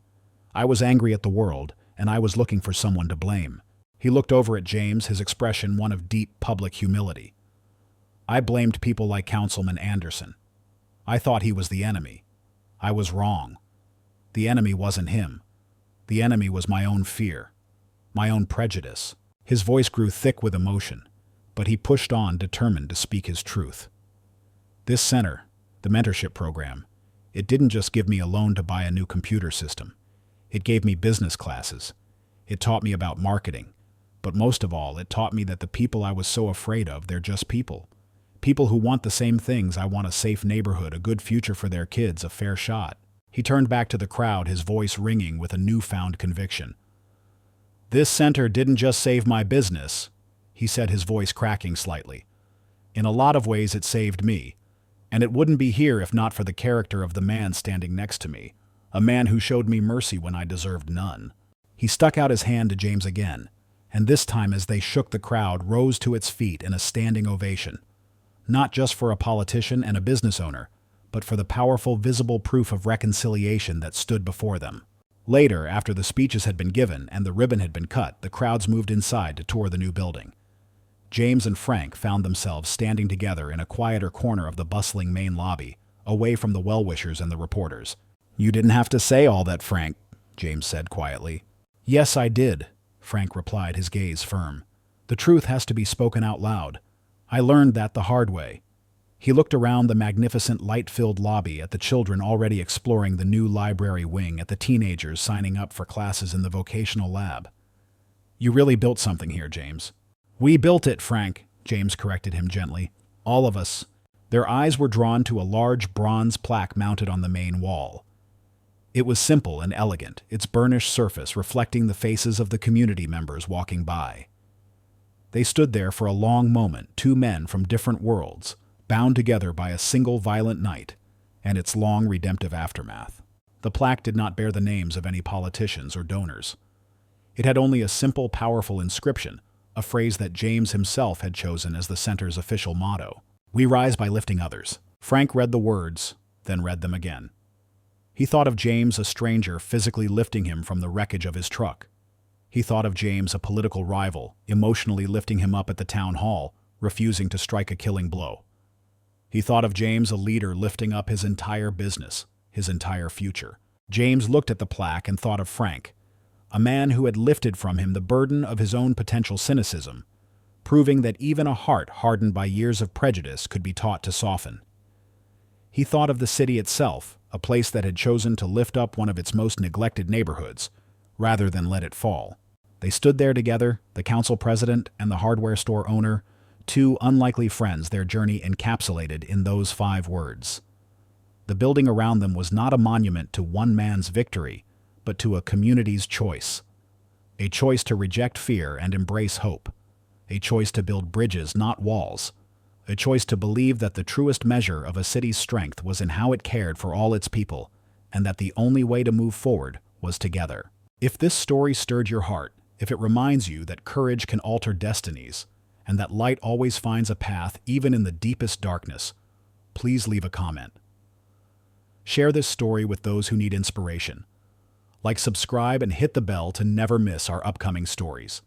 I was angry at the world, and I was looking for someone to blame. He looked over at James, his expression one of deep public humility. "I blamed people like Councilman Anderson. I thought he was the enemy. I was wrong. The enemy wasn't him. The enemy was my own fear, my own prejudice." His voice grew thick with emotion, but he pushed on, determined to speak his truth. "This center, the mentorship program, it didn't just give me a loan to buy a new computer system. It gave me business classes. It taught me about marketing. But most of all, it taught me that the people I was so afraid of, they're just people. People who want the same things I want: a safe neighborhood, a good future for their kids, a fair shot." He turned back to the crowd, his voice ringing with a newfound conviction. "This center didn't just save my business," he said, his voice cracking slightly. "In a lot of ways it saved me. And it wouldn't be here if not for the character of the man standing next to me, a man who showed me mercy when I deserved none." He stuck out his hand to James again, and this time, as they shook, the crowd rose to its feet in a standing ovation. Not just for a politician and a business owner, but for the powerful, visible proof of reconciliation that stood before them. Later, after the speeches had been given and the ribbon had been cut, the crowds moved inside to tour the new building. James and Frank found themselves standing together in a quieter corner of the bustling main lobby, away from the well-wishers and the reporters. "You didn't have to say all that, Frank," James said quietly. "Yes, I did," Frank replied, his gaze firm. "The truth has to be spoken out loud. I learned that the hard way." He looked around the magnificent, light-filled lobby, at the children already exploring the new library wing, at the teenagers signing up for classes in the vocational lab. "You really built something here, James." "We built it, Frank," James corrected him gently. "All of us." Their eyes were drawn to a large bronze plaque mounted on the main wall. It was simple and elegant, its burnished surface reflecting the faces of the community members walking by. They stood there for a long moment, two men from different worlds, bound together by a single violent night and its long redemptive aftermath. The plaque did not bear the names of any politicians or donors. It had only a simple, powerful inscription, a phrase that James himself had chosen as the center's official motto: "We rise by lifting others." Frank read the words, then read them again. He thought of James, a stranger, physically lifting him from the wreckage of his truck. He thought of James, a political rival, emotionally lifting him up at the town hall, refusing to strike a killing blow. He thought of James, a leader, lifting up his entire business, his entire future. James looked at the plaque and thought of Frank, a man who had lifted from him the burden of his own potential cynicism, proving that even a heart hardened by years of prejudice could be taught to soften. He thought of the city itself, a place that had chosen to lift up one of its most neglected neighborhoods, rather than let it fall. They stood there together, the council president and the hardware store owner, two unlikely friends, their journey encapsulated in those 5 words. The building around them was not a monument to one man's victory, but to a community's choice. A choice to reject fear and embrace hope. A choice to build bridges, not walls. A choice to believe that the truest measure of a city's strength was in how it cared for all its people, and that the only way to move forward was together. If this story stirred your heart, if it reminds you that courage can alter destinies, and that light always finds a path even in the deepest darkness, please leave a comment. Share this story with those who need inspiration. Like, subscribe, and hit the bell to never miss our upcoming stories.